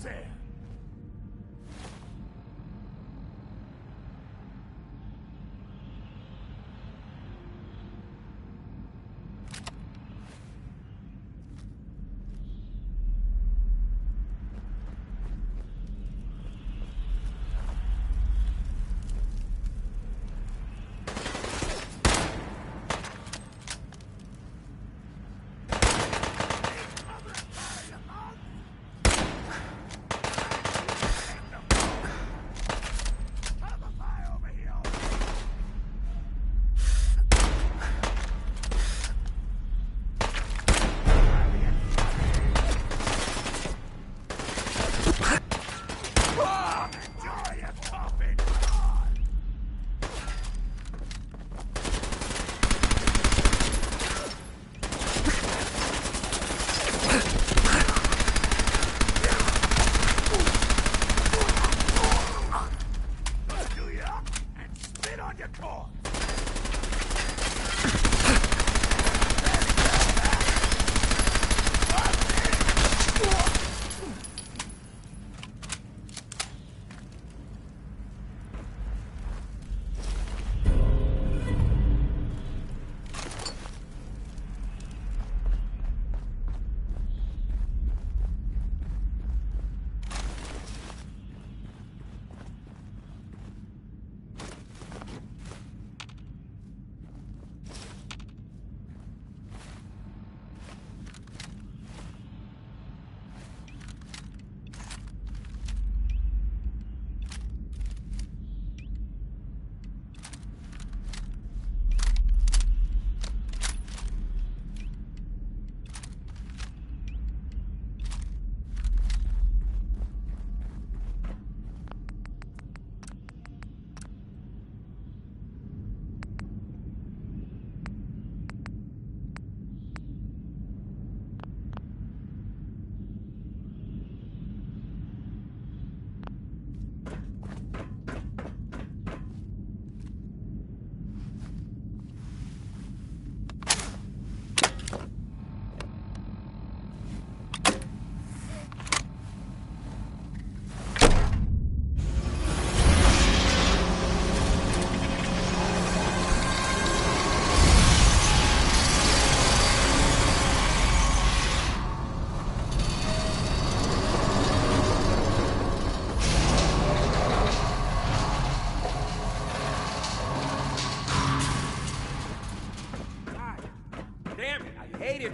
goes there.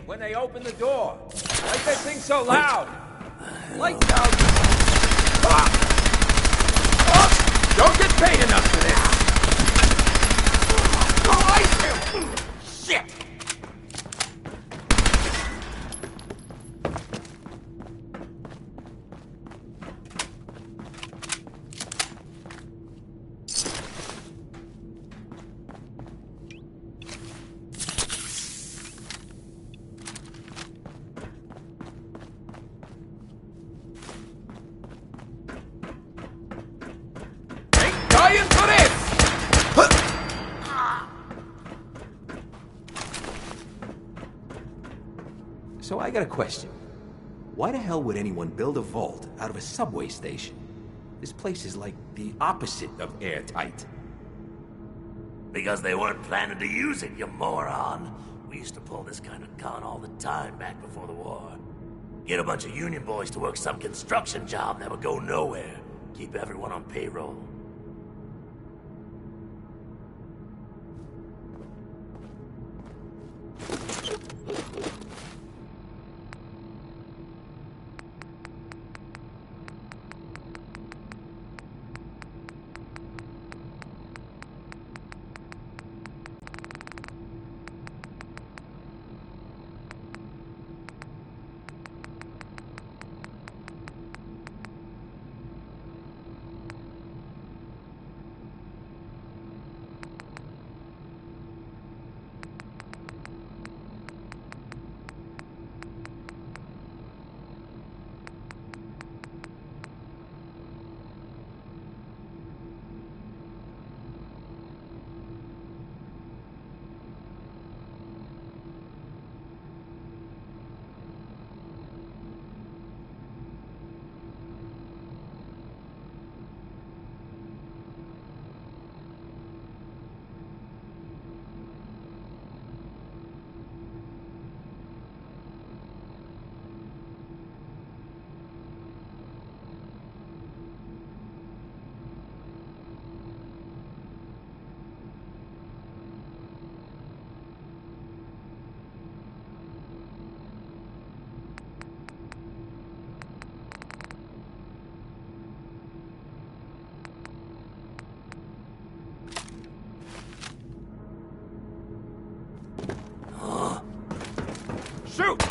When they open the door. Like that thing so loud. Lights out. Don't get paid enough for this. Oh, I shit. So I got a question. Why the hell would anyone build a vault out of a subway station? This place is like the opposite of airtight. Because they weren't planning to use it, you moron. We used to pull this kind of con all the time back before the war. Get a bunch of union boys to work some construction job that would go nowhere. Keep everyone on payroll. Shoot!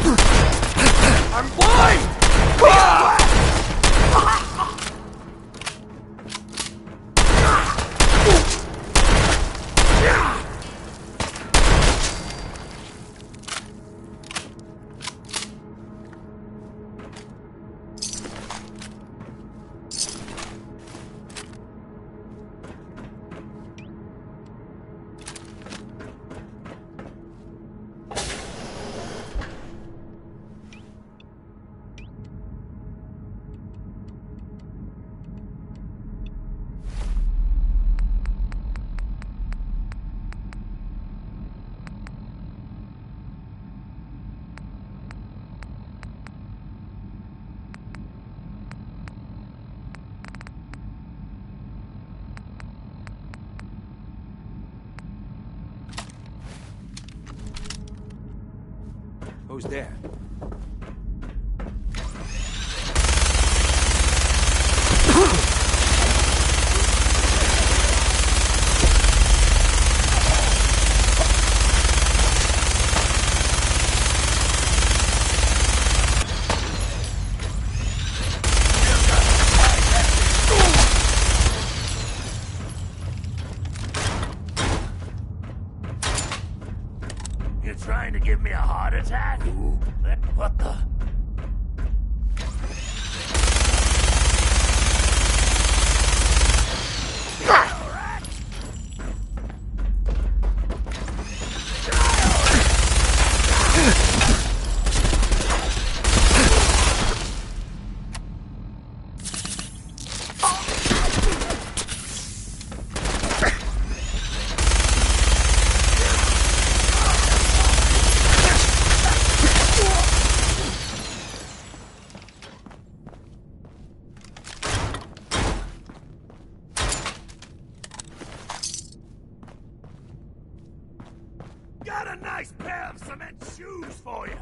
Shoot! I'm blind! Who's there? You're trying to give me a heart attack? What the? Got a nice pair of cement shoes for you.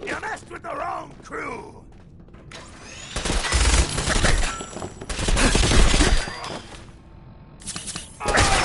You messed with the wrong crew. Ah!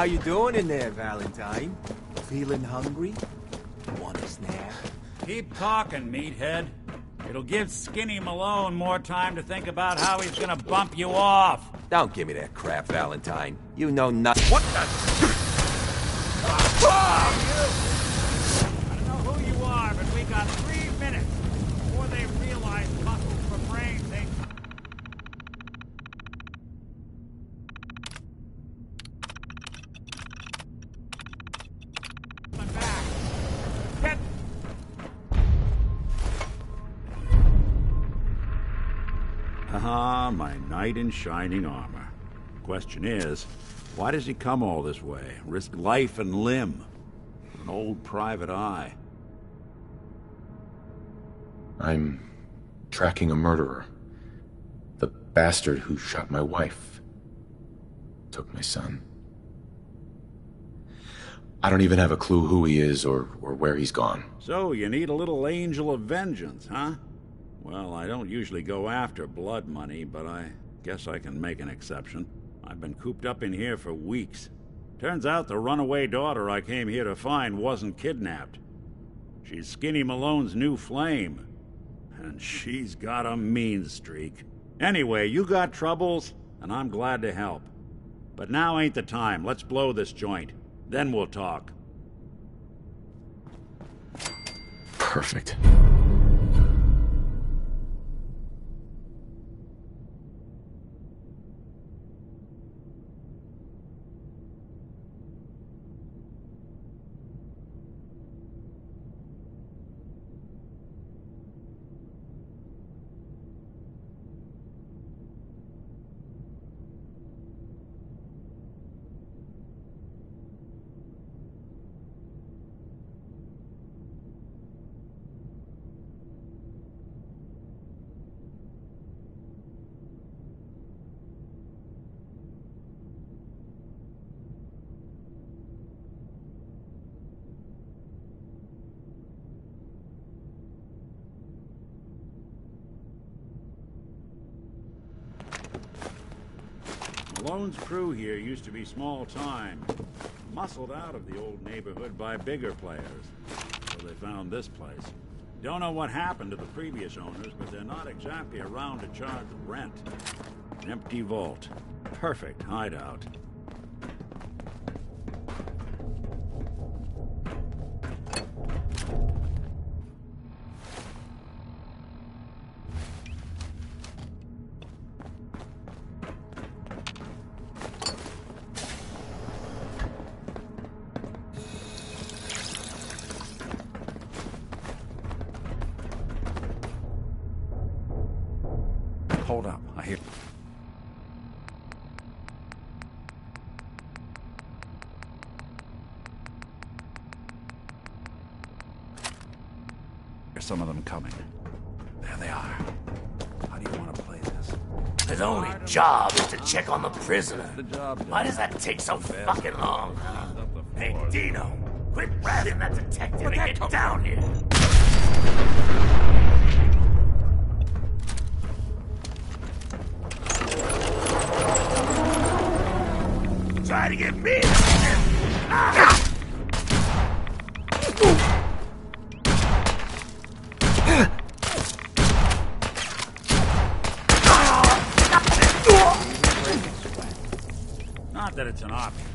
How you doing in there, Valentine? Feeling hungry? Want a snack? Keep talking, meathead. It'll give Skinny Malone more time to think about how he's gonna bump you off. Don't give me that crap, Valentine. You know nothing. What the? I don't know who you are, but we got 3 minutes before they realize muscles for brains ain't... coming back. Get... Ah, my knight in shining armor. Question is, why does he come all this way? Risk life and limb? An old private eye. I'm tracking a murderer. The bastard who shot my wife. Took my son. I don't even have a clue who he is or where he's gone. So, you need a little angel of vengeance, huh? Well, I don't usually go after blood money, but I guess I can make an exception. I've been cooped up in here for weeks. Turns out the runaway daughter I came here to find wasn't kidnapped. She's Skinny Malone's new flame. And she's got a mean streak. Anyway, you got troubles, and I'm glad to help. But now ain't the time. Let's blow this joint. Then we'll talk. Perfect. Malone's crew here used to be small time. Muscled out of the old neighborhood by bigger players. So they found this place. Don't know what happened to the previous owners, but they're not exactly around to charge rent. Empty vault. Perfect hideout. Hold up, I hear... There's some of them coming. There they are. How do you want to play this? His only job is to check on the prisoner. The job done. Why does that take so fucking long? Hey, Dino, quit razzing that detective and get down here. Try to get me. Ah! Not that it's an option.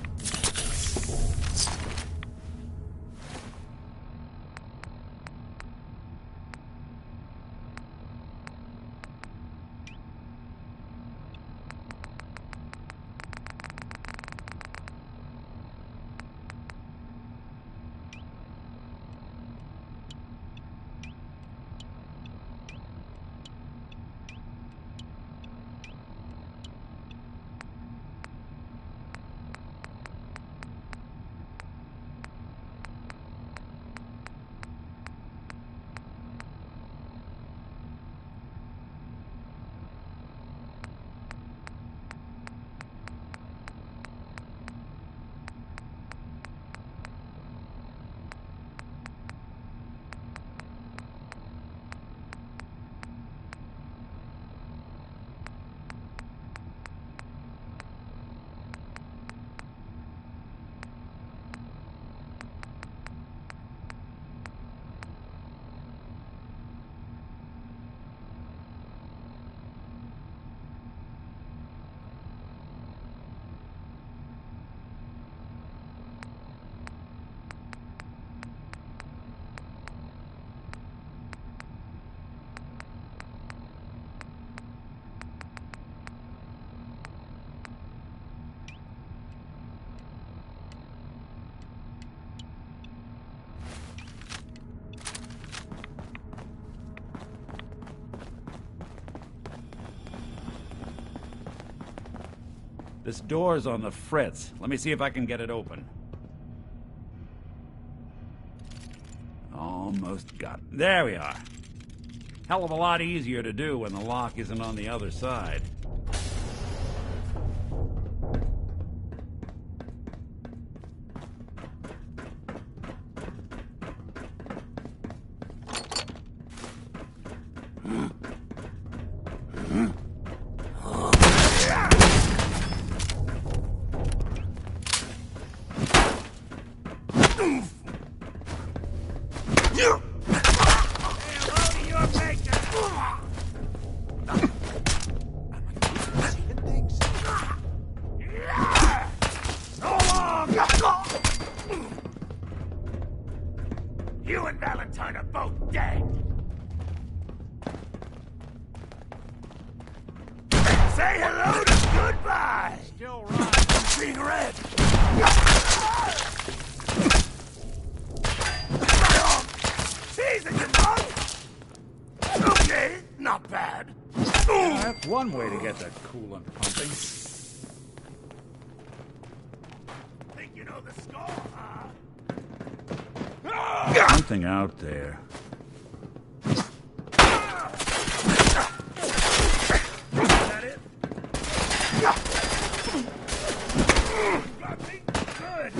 This door's on the fritz. Let me see if I can get it open. Almost got it. There we are. Hell of a lot easier to do when the lock isn't on the other side. You and Valentine are both dead. Say hello to goodbye. Still run. I'm seeing red. Teasing you, Mom. Okay, not bad. That's one way to get the coolant pumping. Think you know the score, huh? Something out there. Is that it? Got me good.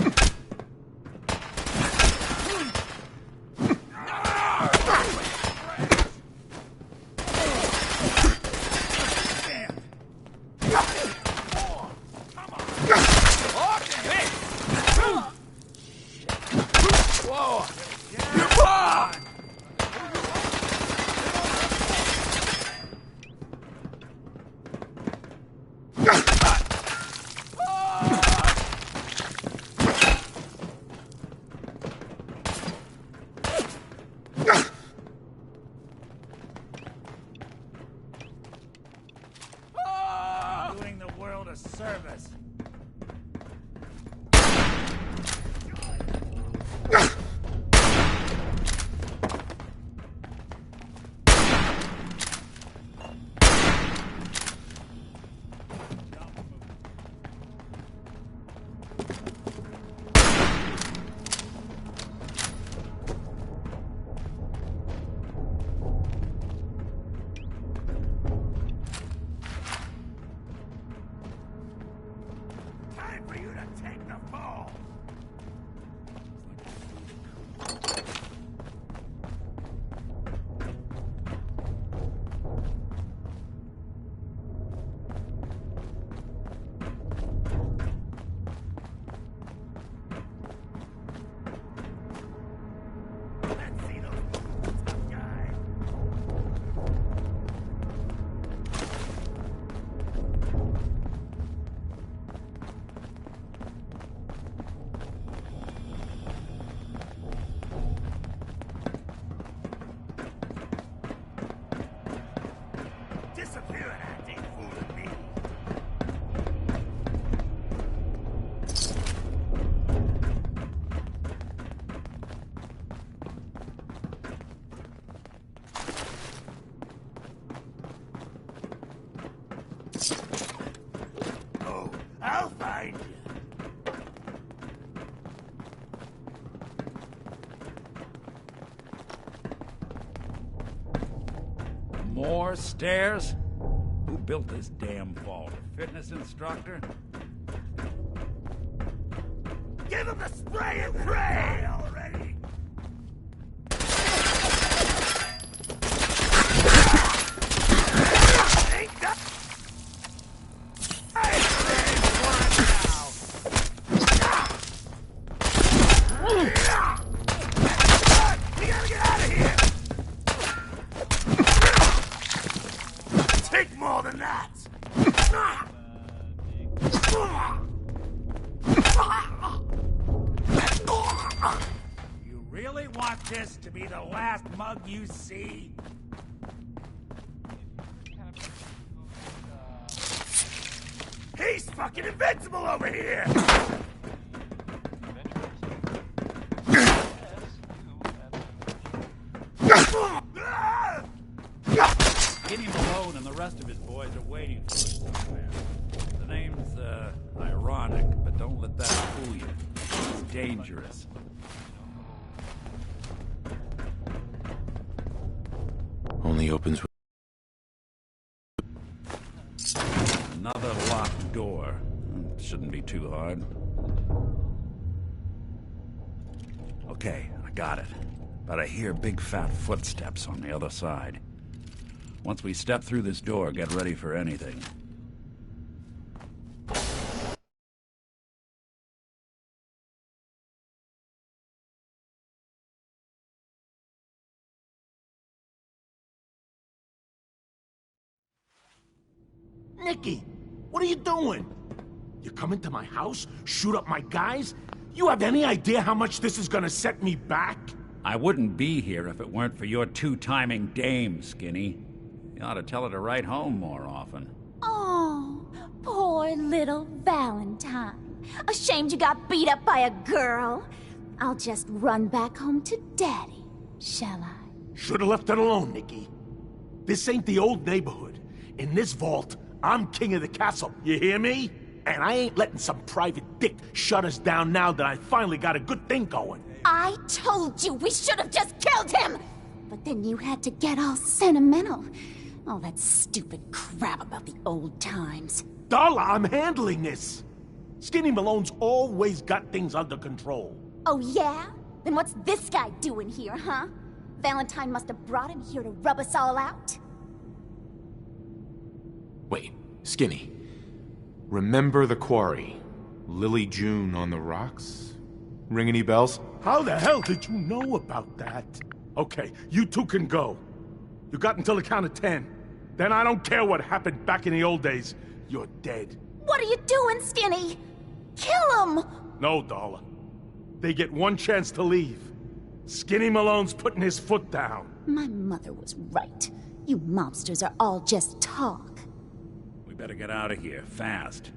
Doing the world a service. Time for you to take the fall. Let's see those moves, tough guy. Disappearing act ain't fooling me. Oh, I'll find you. More stairs? Who built this damn vault? A fitness instructor? Give him the spray and pray already. Ain't that? We gotta get out of here. Take more than that. You really want this to be the last mug you see? He's fucking invincible over here. Get him alone and the rest of his boys are waiting for us somewhere. The name's, ironic, but don't let that fool you. It's dangerous. Only opens with... Another locked door. Shouldn't be too hard. Okay, I got it. But I hear big fat footsteps on the other side. Once we step through this door, get ready for anything. Nicky, what are you doing? You come into my house, shoot up my guys? You have any idea how much this is gonna set me back? I wouldn't be here if it weren't for your two-timing dame, Skinny. You ought to tell her to write home more often. Oh, poor little Valentine. Ashamed you got beat up by a girl? I'll just run back home to Daddy, shall I? Should've left it alone, Nicky. This ain't the old neighborhood. In this vault, I'm king of the castle, you hear me? And I ain't letting some private dick shut us down now that I finally got a good thing going. I told you we should have just killed him! But then you had to get all sentimental. All that stupid crap about the old times. Darla, I'm handling this. Skinny Malone's always got things under control. Oh yeah? Then what's this guy doing here, huh? Valentine must have brought him here to rub us all out? Wait, Skinny. Remember the quarry? Lily June on the rocks? Ring any bells? How the hell did you know about that? Okay, you two can go. You got until the count of 10. Then I don't care what happened back in the old days. You're dead. What are you doing, Skinny? Kill him! No, Darla. They get one chance to leave. Skinny Malone's putting his foot down. My mother was right. You mobsters are all just talk. We better get out of here, fast.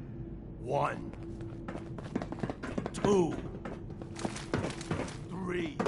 1, 2, 3.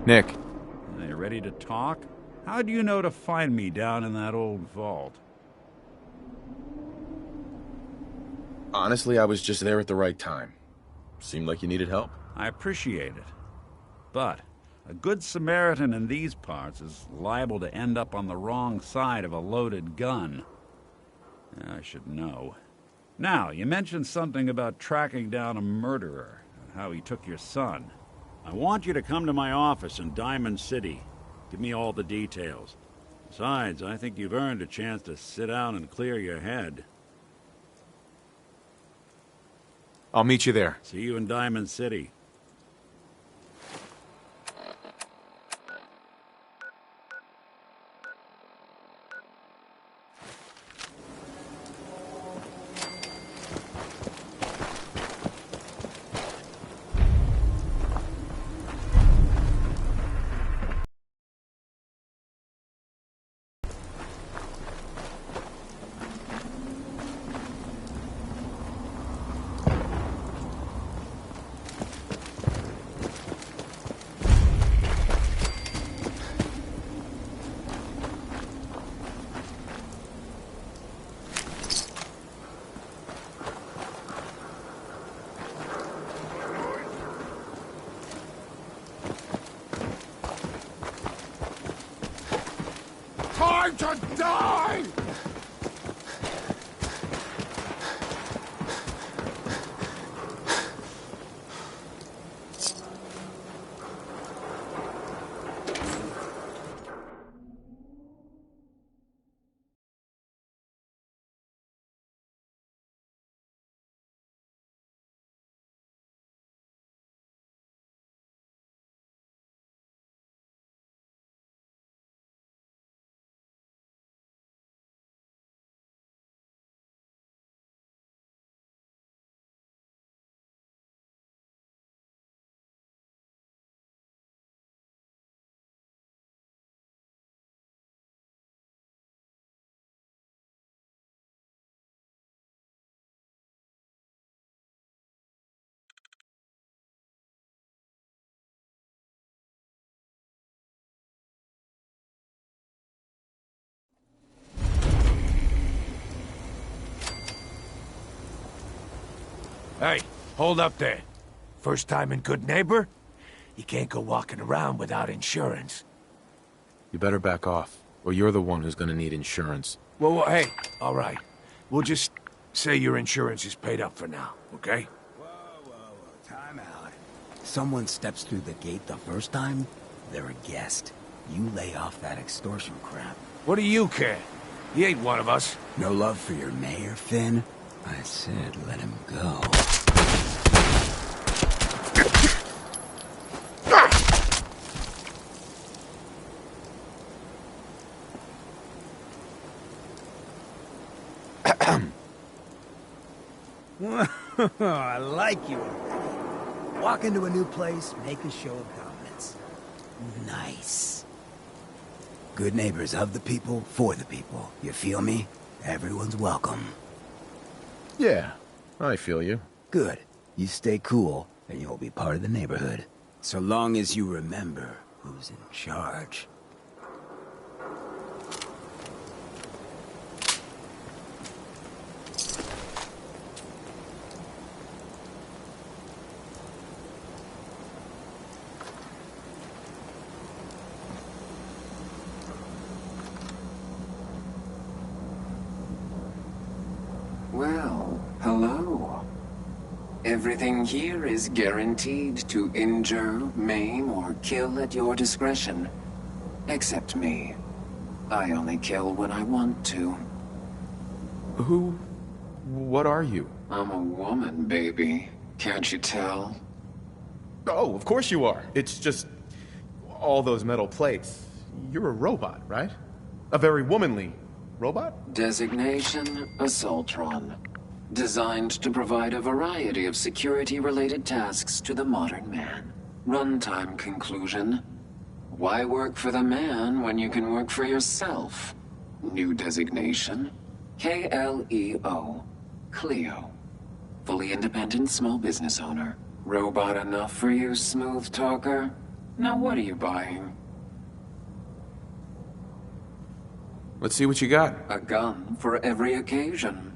Nick. Are you ready to talk? How do you know to find me down in that old vault? Honestly, I was just there at the right time. Seemed like you needed help. I appreciate it. But a good Samaritan in these parts is liable to end up on the wrong side of a loaded gun. I should know. Now, you mentioned something about tracking down a murderer, and how he took your son. I want you to come to my office in Diamond City. Give me all the details. Besides, I think you've earned a chance to sit down and clear your head. I'll meet you there. See you in Diamond City. Time to die! Hey, hold up there. First time in Good Neighbor? You can't go walking around without insurance. You better back off, or you're the one who's gonna need insurance. Well, hey, all right. We'll just say your insurance is paid up for now, okay? Whoa, time out. Someone steps through the gate the first time, they're a guest. You lay off that extortion crap. What do you care? He ain't one of us. No love for your mayor, Finn? I said let him go. I like you. Walk into a new place, make a show of dominance. Nice. Good neighbors of the people, for the people. You feel me? Everyone's welcome. Yeah, I feel you. Good. You stay cool, and you'll be part of the neighborhood. So long as you remember who's in charge. Well, hello. Everything here is guaranteed to injure, maim, or kill at your discretion. Except me. I only kill when I want to. What are you? I'm a woman, baby. Can't you tell? Oh, of course you are. It's just... all those metal plates. You're a robot, right? A very womanly robot? Designation, Assaultron. Designed to provide a variety of security-related tasks to the modern man. Runtime conclusion. Why work for the man when you can work for yourself? New designation. KLEO. Cleo. Fully independent small business owner. Robot enough for you, smooth talker? Now what are you buying? Let's see what you got. A gun for every occasion.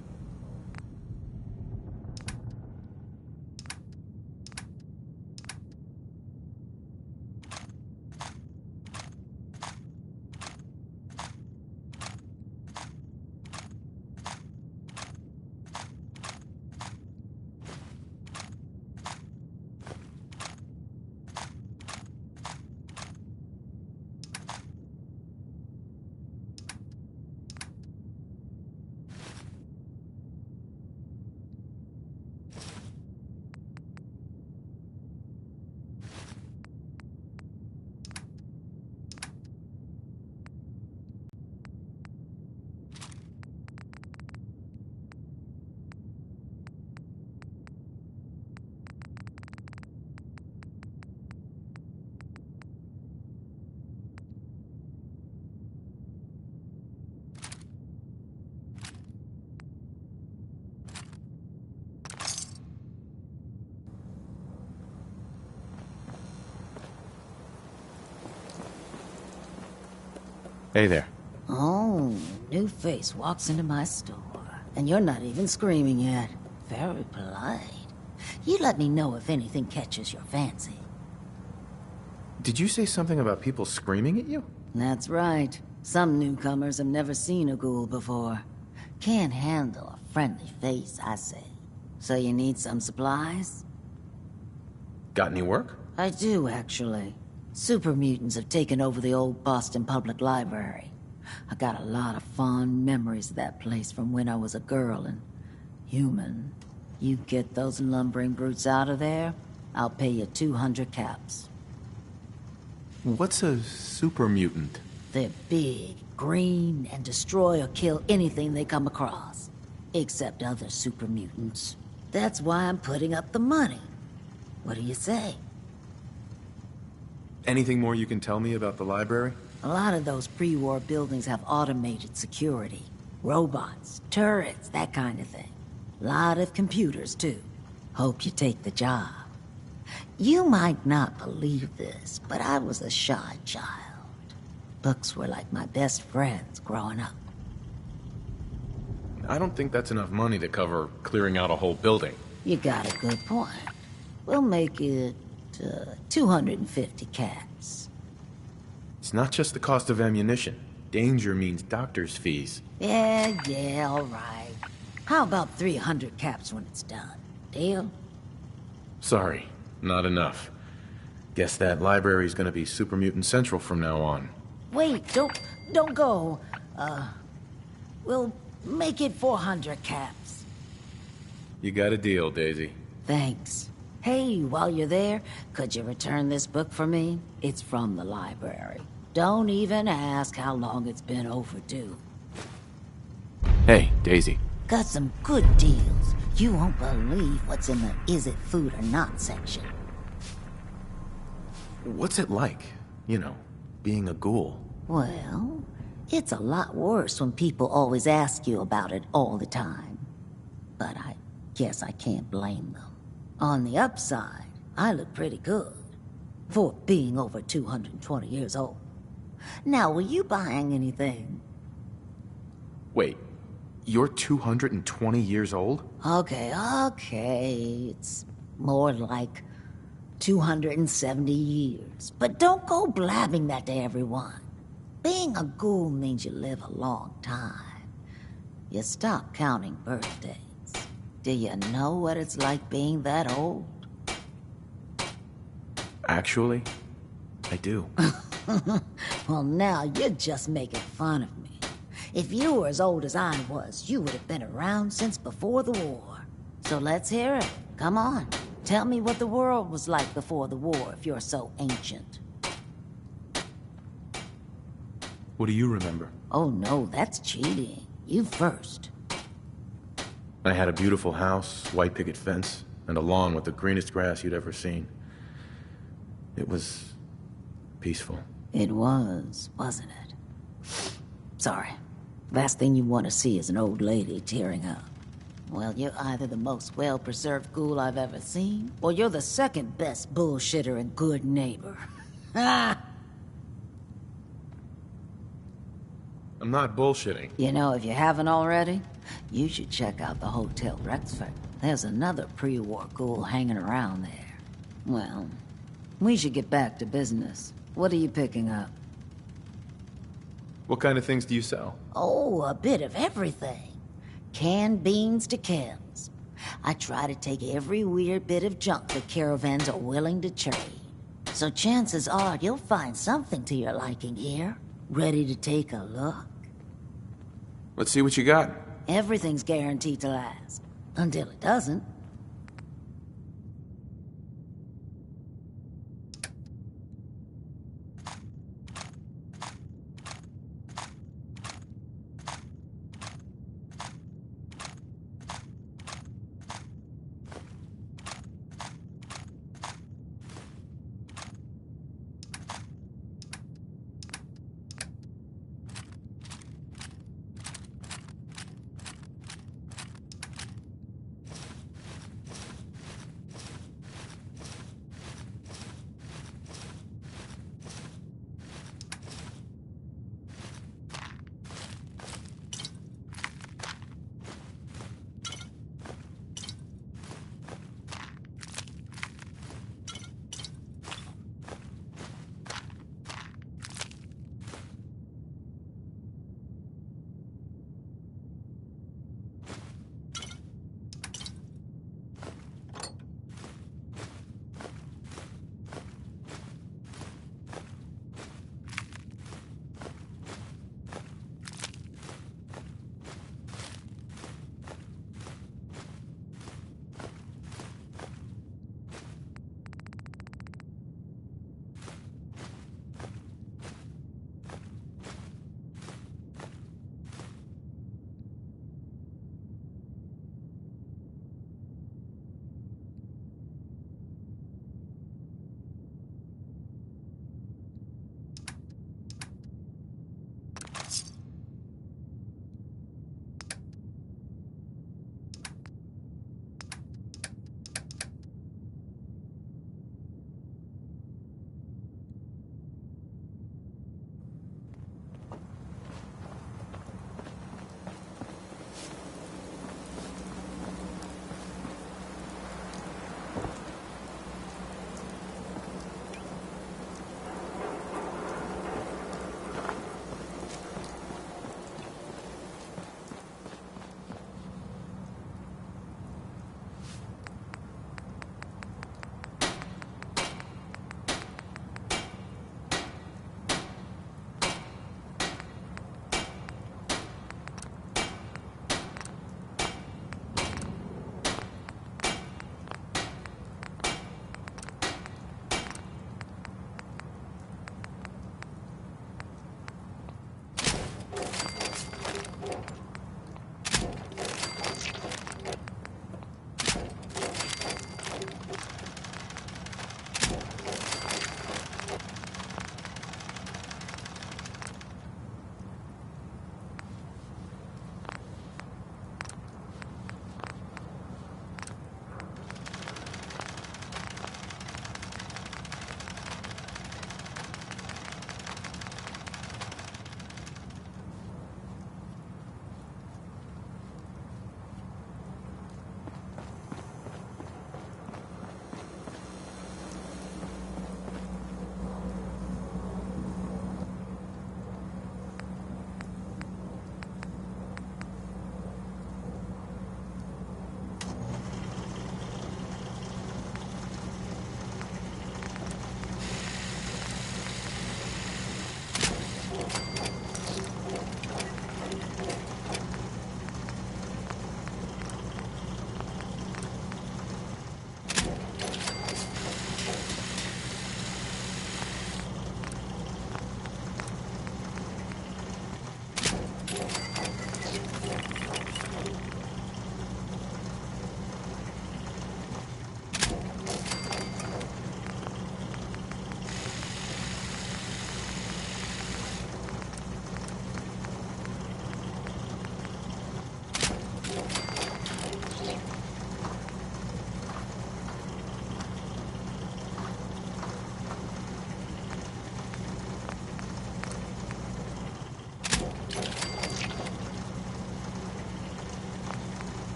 Hey there. Oh, new face walks into my store. And you're not even screaming yet. Very polite. You let me know if anything catches your fancy. Did you say something about people screaming at you? That's right. Some newcomers have never seen a ghoul before. Can't handle a friendly face, I say. So you need some supplies? Got any work? I do, actually. Super mutants have taken over the old Boston Public Library. I got a lot of fond memories of that place from when I was a girl and human. You get those lumbering brutes out of there, I'll pay you 200 caps. What's a super mutant? They're big, green, and destroy or kill anything they come across. Except other super mutants. That's why I'm putting up the money. What do you say? Anything more you can tell me about the library? A lot of those pre-war buildings have automated security. Robots, turrets, that kind of thing. Lot of computers, too. Hope you take the job. You might not believe this, but I was a shy child. Books were like my best friends growing up. I don't think that's enough money to cover clearing out a whole building. You got a good point. We'll make it 250 caps. It's not just the cost of ammunition. Danger means doctor's fees. Yeah, all right. How about 300 caps when it's done? Deal? Sorry, not enough. Guess that library's gonna be Super Mutant Central from now on. Wait, don't go. We'll make it 400 caps. You got a deal, Daisy. Thanks. Hey, while you're there, could you return this book for me? It's from the library. Don't even ask how long it's been overdue. Hey, Daisy. Got some good deals. You won't believe what's in the is it food or not section. What's it like, you know, being a ghoul? Well, it's a lot worse when people always ask you about it all the time. But I guess I can't blame them. On the upside, I look pretty good. For being over 220 years old. Now, were you buying anything? Wait, you're 220 years old? Okay. It's more like 270 years. But don't go blabbing that to everyone. Being a ghoul means you live a long time. You stop counting birthdays. Do you know what it's like being that old? Actually, I do. Well, now you're just making fun of me. If you were as old as I was, you would have been around since before the war. So let's hear it. Come on. Tell me what the world was like before the war if you're so ancient. What do you remember? Oh no, that's cheating. You first. I had a beautiful house, white picket fence, and a lawn with the greenest grass you'd ever seen. It was peaceful. It was, wasn't it? Sorry. Last thing you want to see is an old lady tearing up. Well, you're either the most well-preserved ghoul I've ever seen, or you're the second best bullshitter and good neighbor. I'm not bullshitting. You know, if you haven't already, you should check out the Hotel Rexford. There's another pre-war ghoul hanging around there. Well, we should get back to business. What are you picking up? What kind of things do you sell? Oh, a bit of everything. Canned beans to chems. I try to take every weird bit of junk the caravans are willing to trade. So chances are you'll find something to your liking here. Ready to take a look? Let's see what you got. Everything's guaranteed to last. Until it doesn't.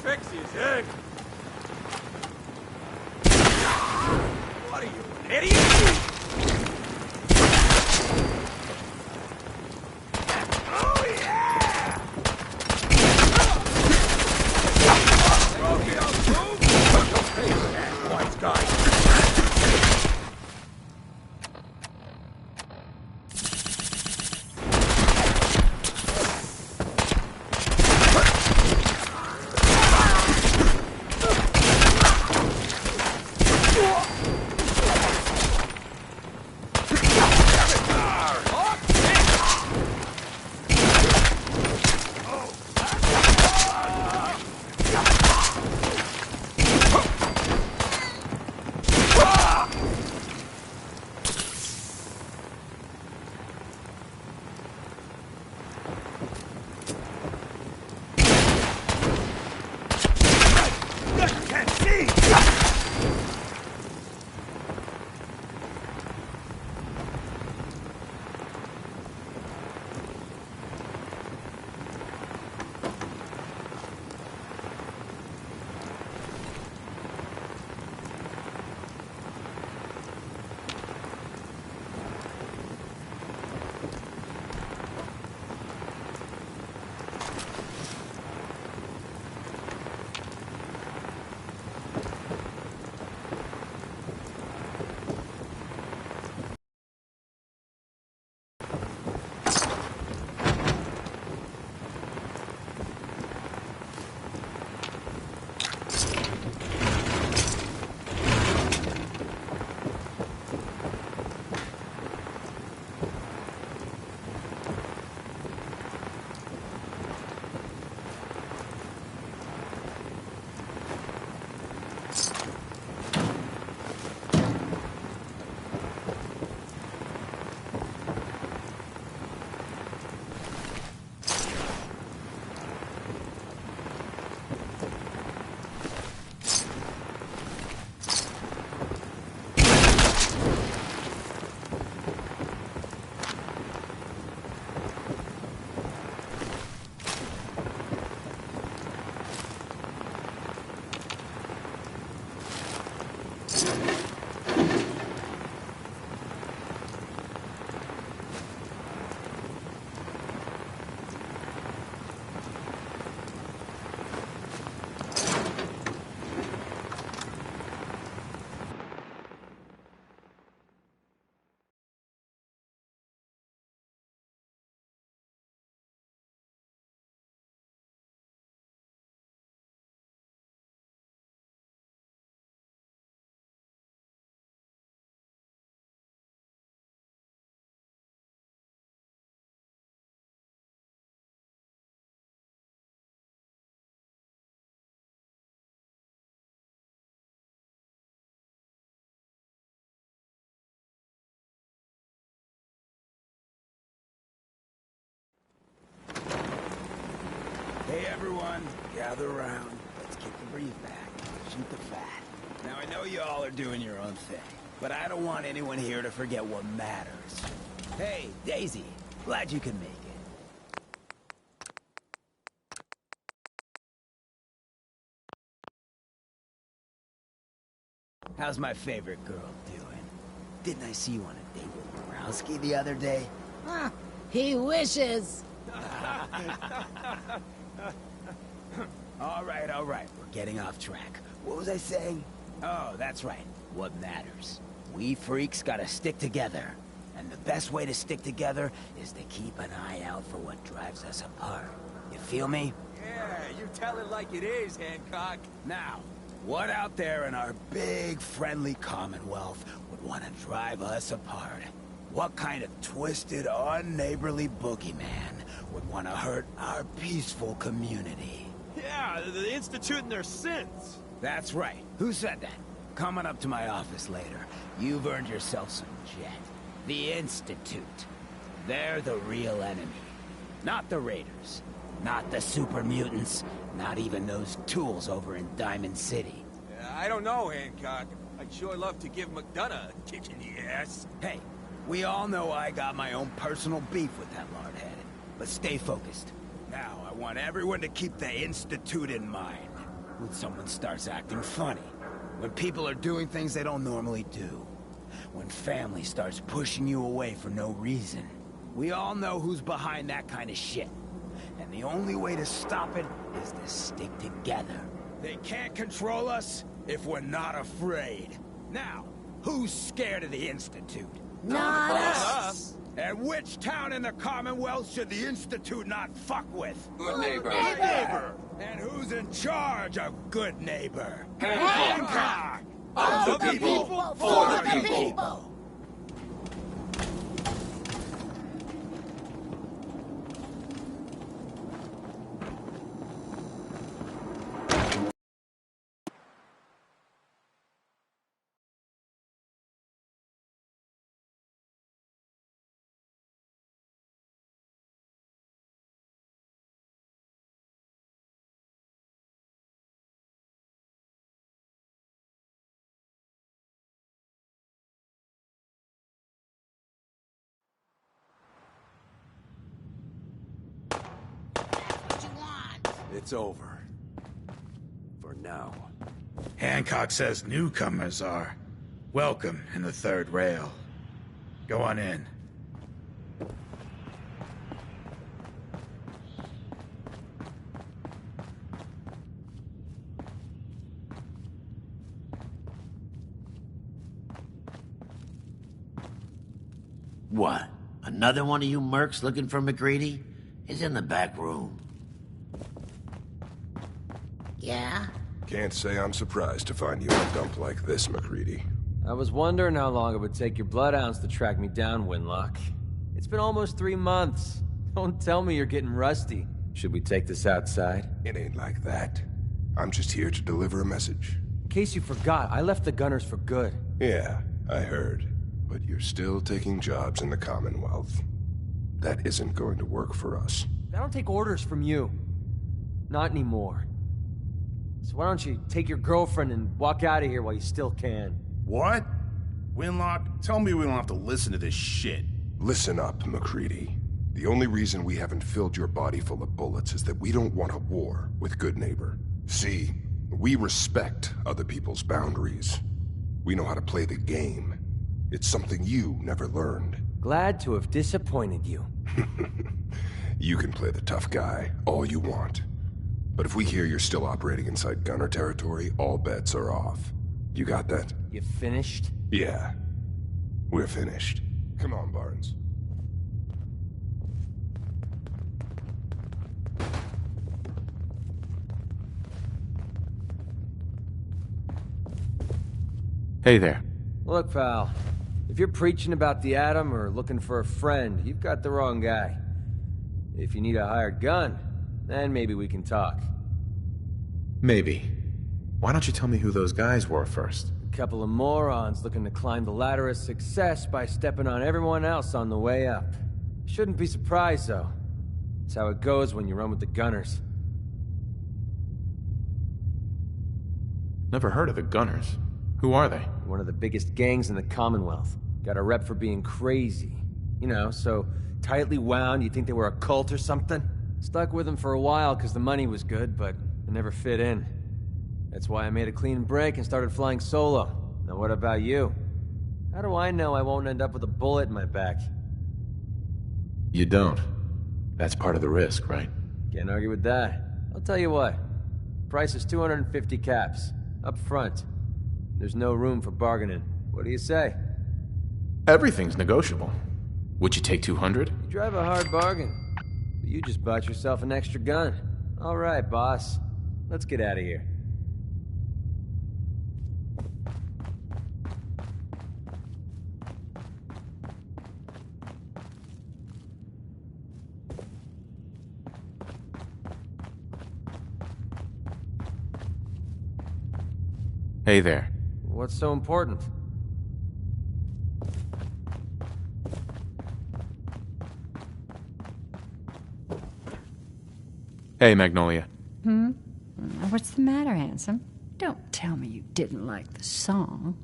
fix you, Zig. What are you, an idiot? Hey everyone, gather around. Let's kick the breathe back. Shoot the fat. Now I know you all are doing your own thing, but I don't want anyone here to forget what matters. Hey, Daisy, glad you could make it. How's my favorite girl doing? Didn't I see you on a date with Borowski the other day? Ah, he wishes. All right, we're getting off track. What was I saying? Oh, that's right. What matters? We freaks gotta stick together. And the best way to stick together is to keep an eye out for what drives us apart. You feel me? Yeah, you tell it like it is, Hancock. Now, what out there in our big, friendly Commonwealth would want to drive us apart? What kind of twisted, unneighborly boogeyman would want to hurt our peaceful community? Yeah, the Institute and their sins. That's right. Who said that? Coming up to my office later. You've earned yourself some jet. The Institute. They're the real enemy. Not the Raiders. Not the super mutants. Not even those tools over in Diamond City. I don't know, Hancock. I'd sure love to give McDonough a kick in the ass. Hey, we all know I got my own personal beef with that lard-headed. But stay focused. Now, I want everyone to keep the Institute in mind. When someone starts acting funny. When people are doing things they don't normally do. When family starts pushing you away for no reason. We all know who's behind that kind of shit. And the only way to stop it is to stick together. They can't control us if we're not afraid. Now, who's scared of the Institute? Not us. And which town in the Commonwealth should the Institute not fuck with? Good neighbor. Good neighbor. And who's in charge of good neighbor? Hancock. Of the people, for the people. It's over. For now. Hancock says newcomers are welcome in the third rail. Go on in. What? Another one of you mercs looking for McGreedy? He's in the back room. Yeah? Can't say I'm surprised to find you in a dump like this, McCready. I was wondering how long it would take your bloodhounds to track me down, Winlock. It's been almost 3 months. Don't tell me you're getting rusty. Should we take this outside? It ain't like that. I'm just here to deliver a message. In case you forgot, I left the Gunners for good. Yeah, I heard. But you're still taking jobs in the Commonwealth. That isn't going to work for us. I don't take orders from you. Not anymore. So why don't you take your girlfriend and walk out of here while you still can? What? Winlock, tell me we don't have to listen to this shit. Listen up, McCready. The only reason we haven't filled your body full of bullets is that we don't want a war with Good Neighbor. See, we respect other people's boundaries. We know how to play the game. It's something you never learned. Glad to have disappointed you. You can play the tough guy all you want. But if we hear you're still operating inside Gunner territory, all bets are off. You got that? You finished? Yeah. We're finished. Come on, Barnes. Hey there. Look, pal. If you're preaching about the atom or looking for a friend, you've got the wrong guy. If you need a hired gun, then maybe we can talk. Maybe. Why don't you tell me who those guys were first? A couple of morons looking to climb the ladder of success by stepping on everyone else on the way up. Shouldn't be surprised, though. It's how it goes when you run with the Gunners. Never heard of the Gunners. Who are they? One of the biggest gangs in the Commonwealth. Got a rep for being crazy. You know, so tightly wound you'd think they were a cult or something. Stuck with them for a while because the money was good, but it never fit in. That's why I made a clean break and started flying solo. Now what about you? How do I know I won't end up with a bullet in my back? You don't. That's part of the risk, right? Can't argue with that. I'll tell you what. Price is 250 caps. Up front. There's no room for bargaining. What do you say? Everything's negotiable. Would you take 200? You drive a hard bargain. But you just bought yourself an extra gun. All right, boss. Let's get out of here. Hey there. What's so important? Hey, Magnolia. What's the matter, handsome? Don't tell me you didn't like the song.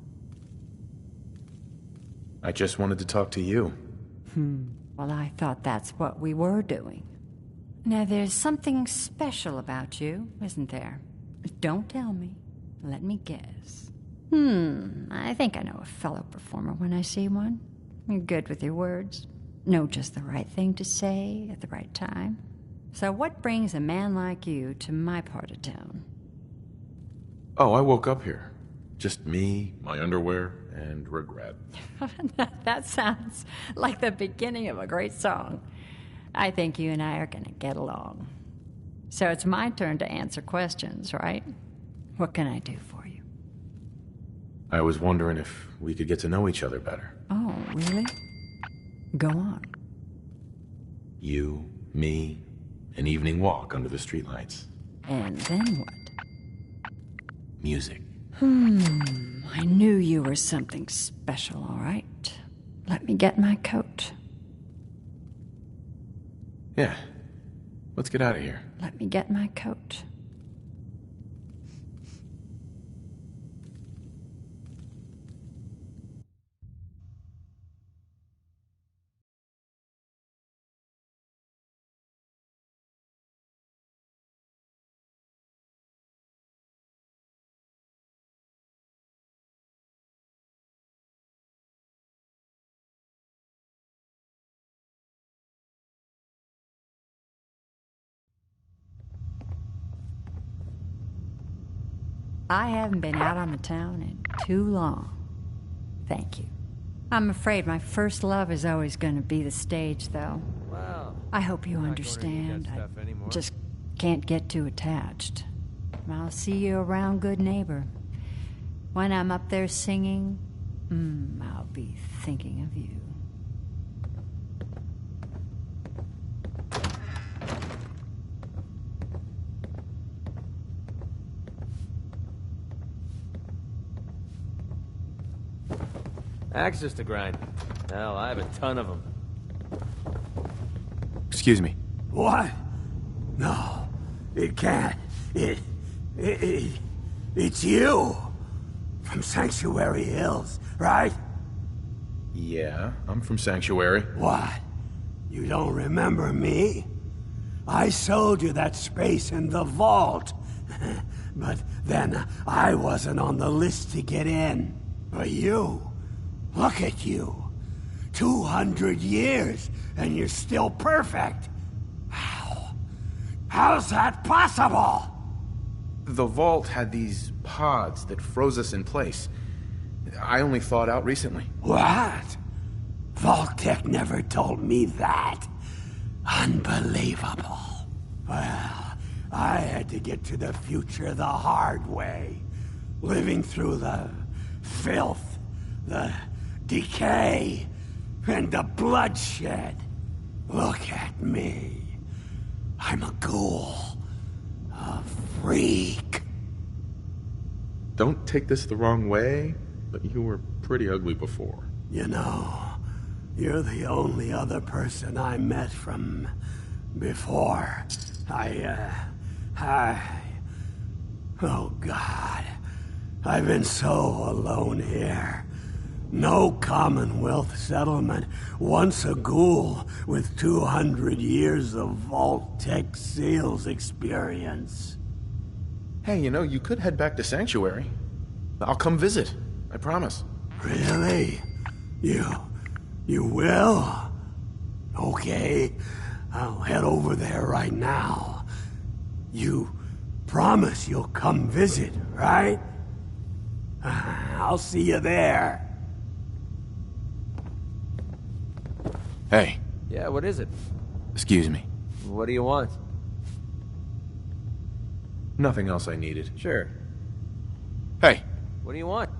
I just wanted to talk to you. Well, I thought that's what we were doing. Now, there's something special about you, isn't there? Don't tell me. Let me guess. I think I know a fellow performer when I see one. You're good with your words. Know just the right thing to say at the right time. So what brings a man like you to my part of town? Oh, I woke up here. Just me, my underwear, and regret. That sounds like the beginning of a great song. I think you and I are gonna get along. So it's my turn to answer questions, right? What can I do for you? I was wondering if we could get to know each other better. Oh, really? Go on. You, me, an evening walk under the streetlights. And then what? Music. I knew you were something special, all right. Let me get my coat. Yeah. Let's get out of here. Let me get my coat. I haven't been out on the town in too long. Thank you. I'm afraid my first love is always going to be the stage, though. Wow. I hope you I'm not understand. going to stuff anymore. Just can't get too attached. I'll see you around, good neighbor. When I'm up there singing, I'll be thinking of you. Axes to grind. Hell, I have a ton of them. Excuse me. What? No, it can't. It's you. From Sanctuary Hills, right? Yeah, I'm from Sanctuary. What? You don't remember me? I sold you that space in the vault. But then I wasn't on the list to get in. But you, look at you. 200 years, and you're still perfect. How? How's that possible? The vault had these pods that froze us in place. I only thawed out recently. What? Vault-Tec never told me that. Unbelievable. Well, I had to get to the future the hard way. Living through the filth, the decay, and the bloodshed. Look at me. I'm a ghoul. A freak. Don't take this the wrong way, but you were pretty ugly before. You know, you're the only other person I met from before. Oh God. I've been so alone here. No Commonwealth settlement. Once a ghoul with 200 years of Vault-Tec sales experience. Hey, you know, you could head back to Sanctuary. I'll come visit. I promise. Really? You will? Okay. I'll head over there right now. You promise you'll come visit, right? I'll see you there. Hey. Yeah, what is it? Excuse me. What do you want? Nothing else I needed. Sure. Hey. What do you want?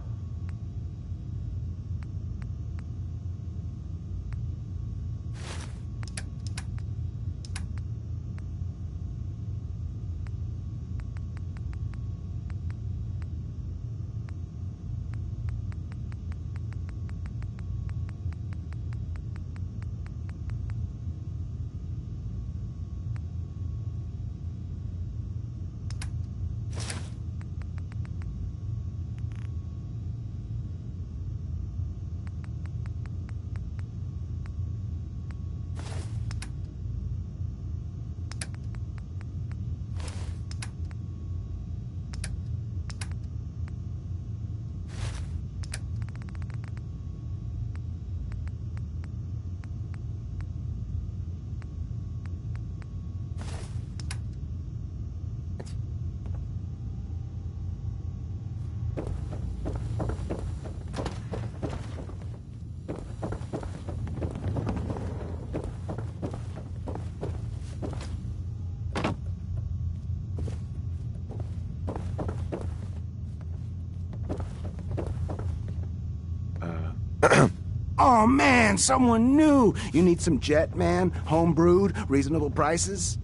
Oh man, someone new! You need some Jet, man? Home brewed, reasonable prices?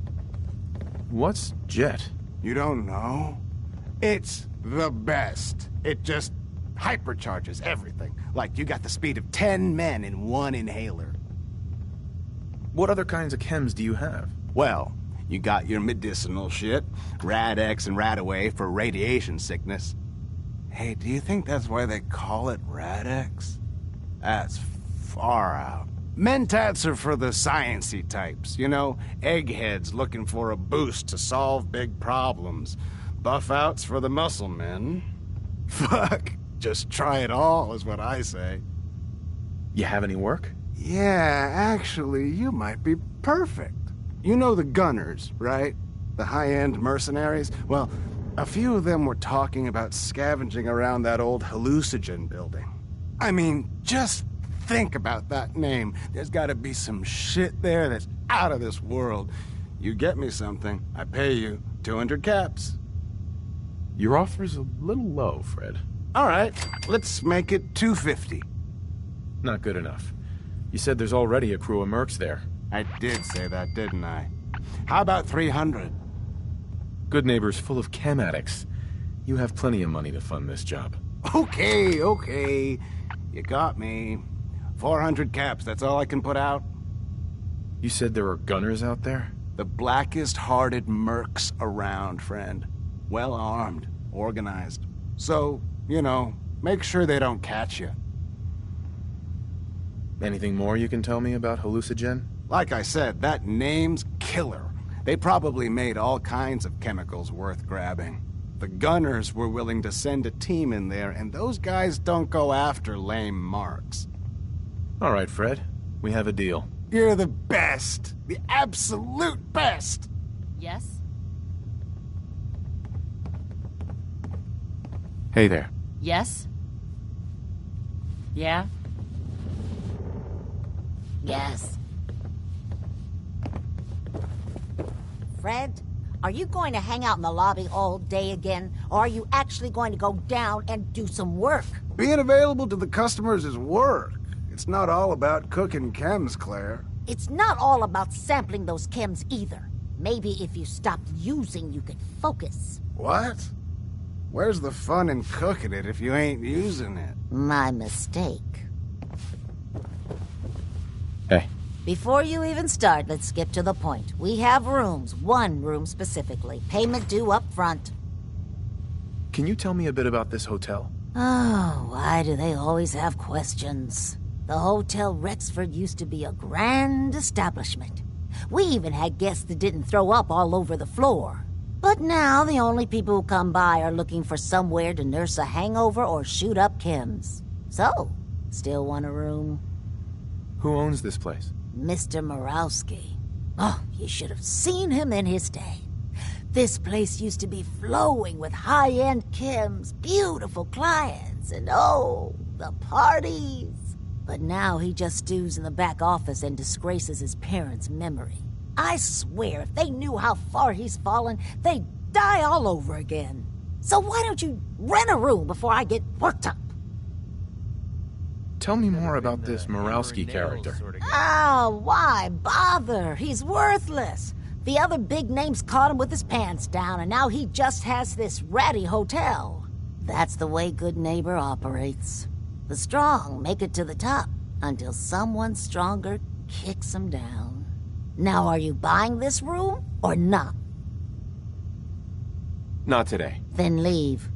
What's Jet? You don't know? It's the best. It just hypercharges everything. Like you got the speed of 10 men in one inhaler. What other kinds of chems do you have? Well, you got your medicinal shit, Rad-X and Rad-Away for radiation sickness. Hey, do you think that's why they call it Rad-X? That's far out. Mentats are for the sciencey types, you know, eggheads looking for a boost to solve big problems. Buff-outs for the muscle men. Fuck, just try it all is what I say. You have any work? Yeah, actually, you might be perfect. You know the Gunners, right? The high-end mercenaries? Well, a few of them were talking about scavenging around that old hallucinogen building. I mean, just think about that name. There's gotta be some shit there that's out of this world. You get me something, I pay you 200 caps. Your offer's a little low, Fred. Alright, let's make it 250. Not good enough. You said there's already a crew of mercs there. I did say that, didn't I? How about 300? Good Neighbor's full of chem addicts. You have plenty of money to fund this job. Okay. You got me. 400 caps, that's all I can put out. You said there are gunners out there? The blackest-hearted mercs around, friend. Well-armed, organized. So, you know, make sure they don't catch you. Anything more you can tell me about hallucinogen? Like I said, that name's killer. They probably made all kinds of chemicals worth grabbing. The Gunners were willing to send a team in there, and those guys don't go after lame marks. All right, Fred. We have a deal. You're the best. The absolute best. Yes? Hey there. Yes? Yeah? Yes. Fred, are you going to hang out in the lobby all day again, or are you actually going to go down and do some work? Being available to the customers is work. It's not all about cooking chems, Claire. It's not all about sampling those chems either. Maybe if you stopped using, you could focus. What? Where's the fun in cooking it if you ain't using it? My mistake. Hey. Before you even start, let's skip to the point. We have rooms, one room specifically. Payment due up front. Can you tell me a bit about this hotel? Oh, why do they always have questions? The Hotel Rexford used to be a grand establishment. We even had guests that didn't throw up all over the floor. But now the only people who come by are looking for somewhere to nurse a hangover or shoot up chems. So, still want a room? Who owns this place? Mr. Morawski. Oh, you should have seen him in his day. This place used to be flowing with high-end chems, beautiful clients, and oh, the parties. But now he just stews in the back office and disgraces his parents' memory. I swear, if they knew how far he's fallen, they'd die all over again. So why don't you rent a room before I get worked up? Tell me more about this Morawski character. Oh, why bother? He's worthless. The other big names caught him with his pants down, and now he just has this ratty hotel. That's the way Good Neighbor operates. The strong make it to the top, until someone stronger kicks them down. Now, are you buying this room, or not? Not today. Then leave.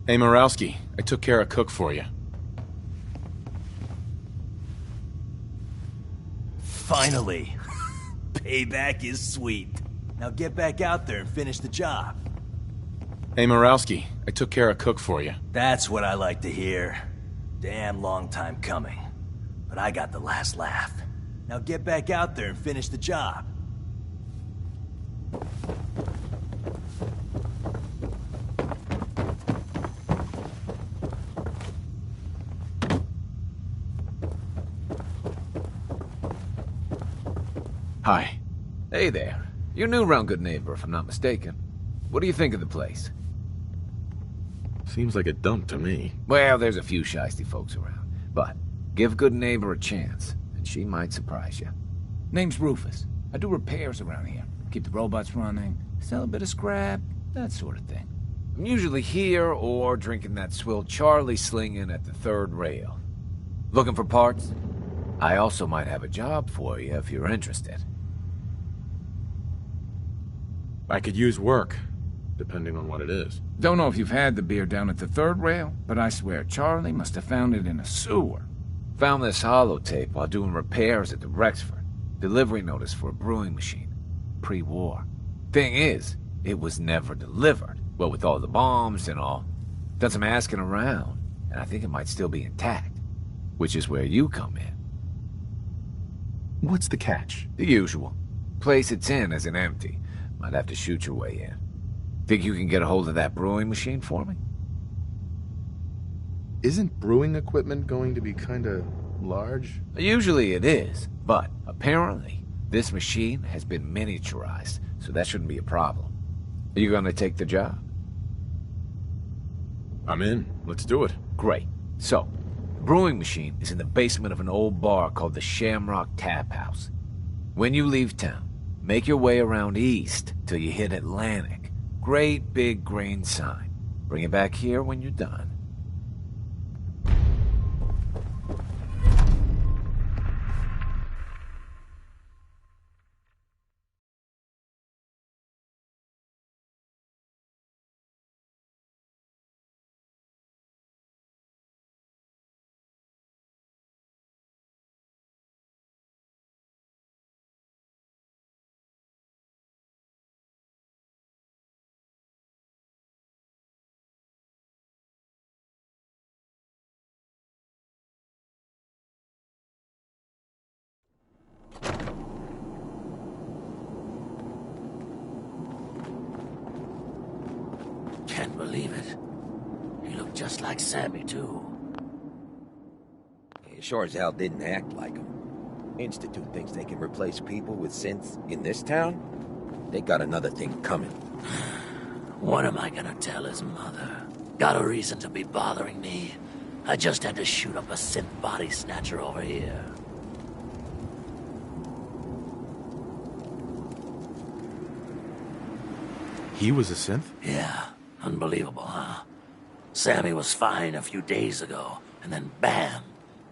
Hey, Morawski, I took care of Cook for you. Finally. Payback is sweet. Now get back out there and finish the job. Hey, Morowski, I took care of Cook for you. That's what I like to hear. Damn long time coming. But I got the last laugh. Now get back out there and finish the job. Hi. Hey there. You're new around Good Neighbor, if I'm not mistaken. What do you think of the place? Seems like a dump to me. Well, there's a few shiesty folks around. But give Good Neighbor a chance, and she might surprise you. Name's Rufus. I do repairs around here. Keep the robots running, sell a bit of scrap, that sort of thing. I'm usually here or drinking that swill Charlie slinging at the third rail. Looking for parts? I also might have a job for you if you're interested. I could use work, depending on what it is. Don't know if you've had the beer down at the third rail, but I swear Charlie must have found it in a sewer. Found this holotape while doing repairs at the Rexford. Delivery notice for a brewing machine. Pre-war. Thing is, it was never delivered. Well, with all the bombs and all. Done some asking around, and I think it might still be intact. Which is where you come in. What's the catch? The usual. Place it's in isn't empty. Might have to shoot your way in. Think you can get a hold of that brewing machine for me? Isn't brewing equipment going to be kinda large? Usually it is, but apparently this machine has been miniaturized, so that shouldn't be a problem. Are you gonna take the job? I'm in. Let's do it. Great. So, the brewing machine is in the basement of an old bar called the Shamrock Tap House. When you leave town, make your way around east till you hit Atlantic. Great big green sign. Bring it back here when you're done. Can't believe it. He looked just like Sammy, too. He sure as hell didn't act like him. Institute thinks they can replace people with synths in this town? They got another thing coming. What am I gonna tell his mother? Got a reason to be bothering me? I just had to shoot up a synth body snatcher over here. He was a synth? Yeah. Unbelievable, huh? Sammy was fine a few days ago, and then bam!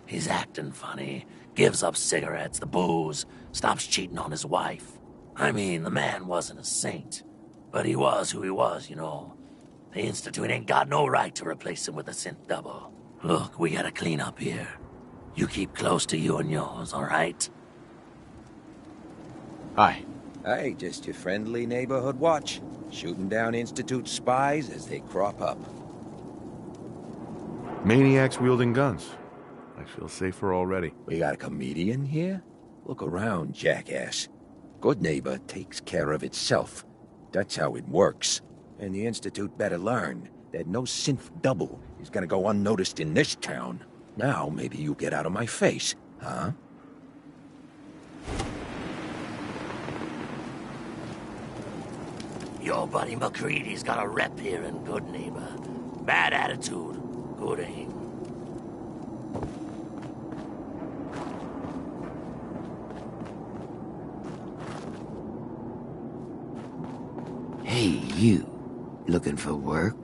He's acting funny, gives up cigarettes, the booze, stops cheating on his wife. I mean, the man wasn't a saint, but he was who he was, you know. The Institute ain't got no right to replace him with a synth double. Look, we gotta clean up here. You keep close to you and yours, all right? Hi. Hey, just your friendly neighborhood watch. Shooting down Institute spies as they crop up. Maniacs wielding guns. I feel safer already. We got a comedian here? Look around, jackass. Good neighbor takes care of itself. That's how it works. And the Institute better learn that no synth double is gonna go unnoticed in this town. Now maybe you get out of my face, huh? Your buddy McCready's got a rep here in Good Neighbor. Bad attitude, good aim. Hey, you. Looking for work?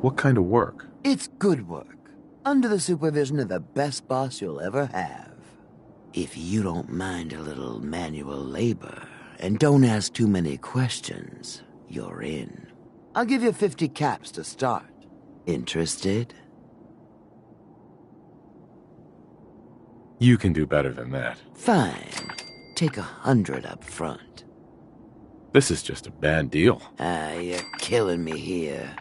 What kind of work? It's good work. Under the supervision of the best boss you'll ever have. If you don't mind a little manual labor, and don't ask too many questions, you're in. I'll give you 50 caps to start. Interested? You can do better than that. Fine. Take 100 up front. This is just a bad deal. You're killing me here.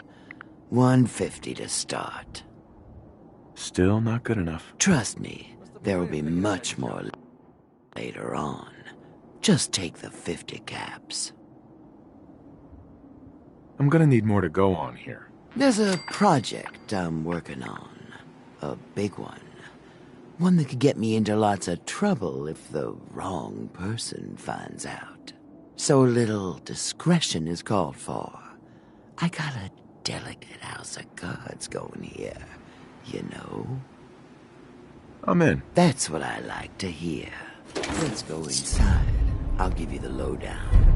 150 to start. Still not good enough. Trust me, there will be much more later on. Just take the 50 caps. I'm gonna need more to go on here. There's a project I'm working on. A big one. One that could get me into lots of trouble if the wrong person finds out. So a little discretion is called for. I got a delicate house of cards going here, you know? I'm in. That's what I like to hear. Let's go inside. I'll give you the lowdown.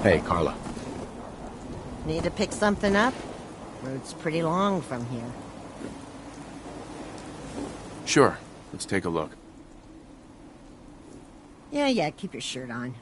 Hey, Carla. Need to pick something up? Road's pretty long from here. Sure. Let's take a look. Yeah, keep your shirt on.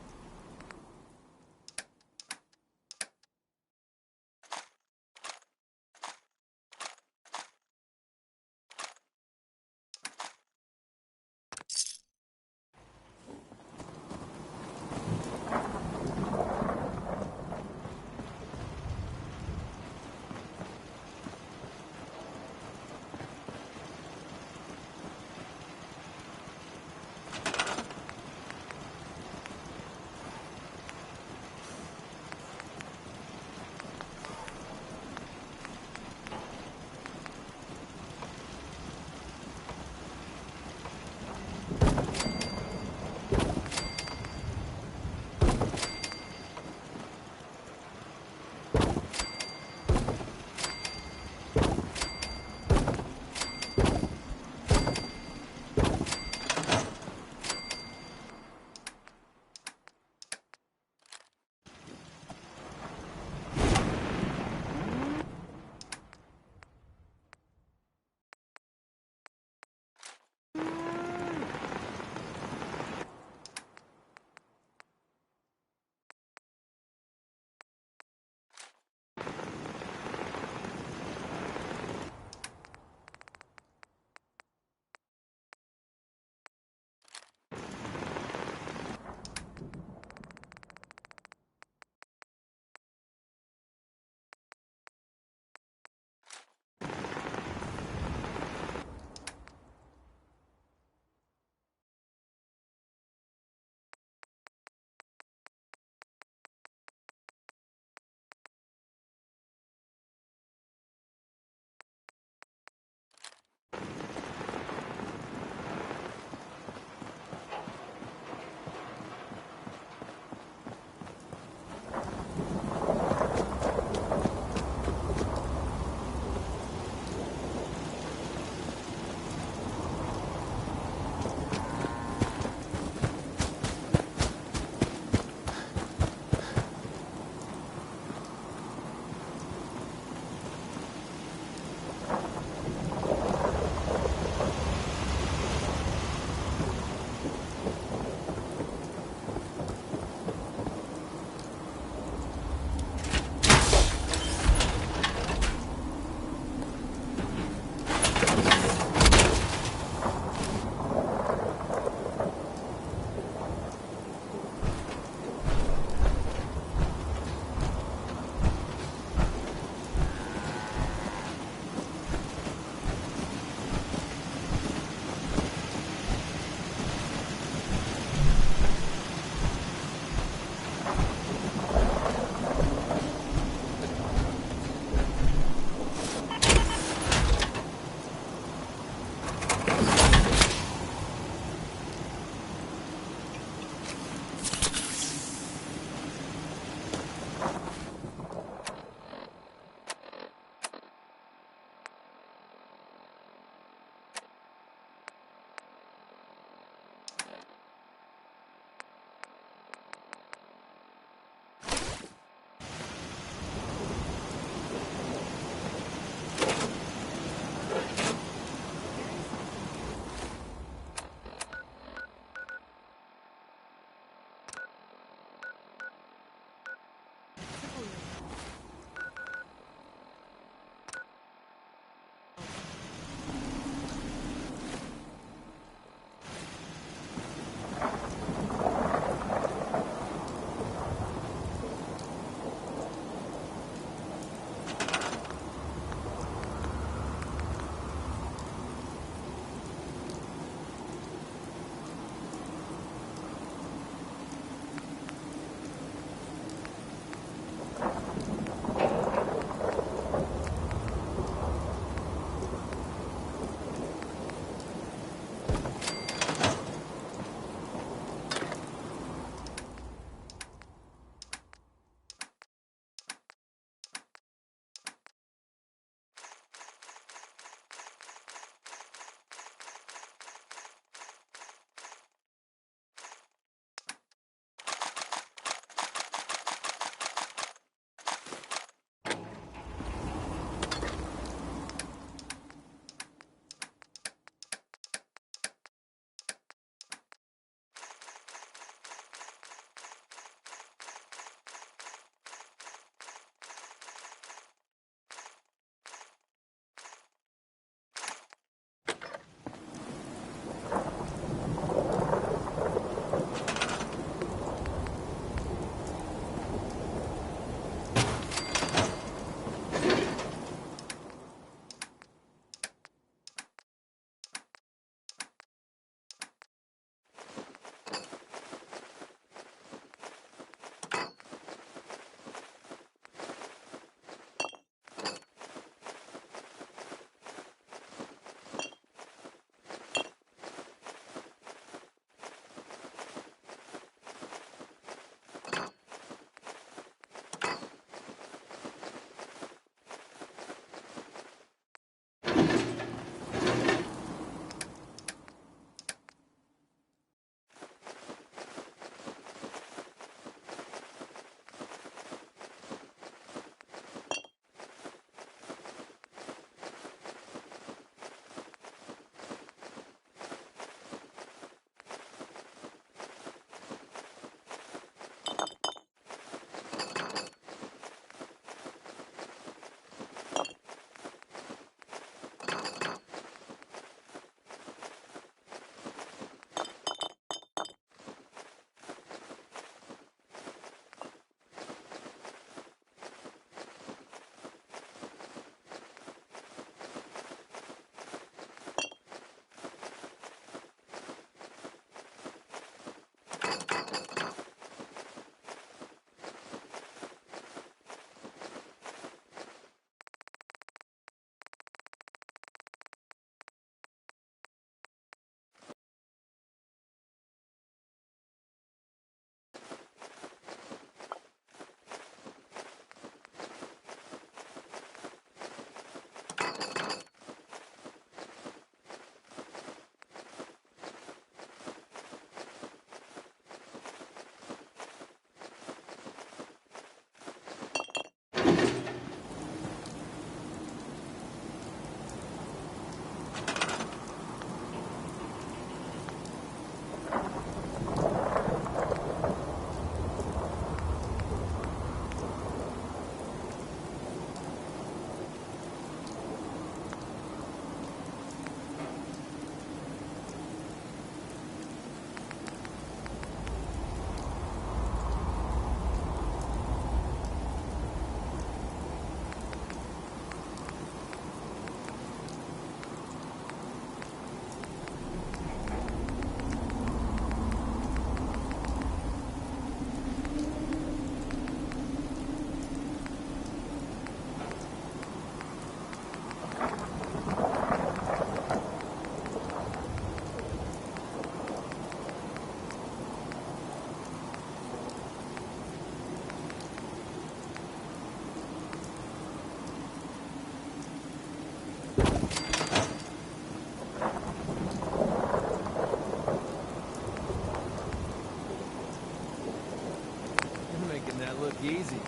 easy.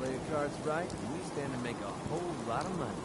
Play your cards right, and we stand to make a whole lot of money.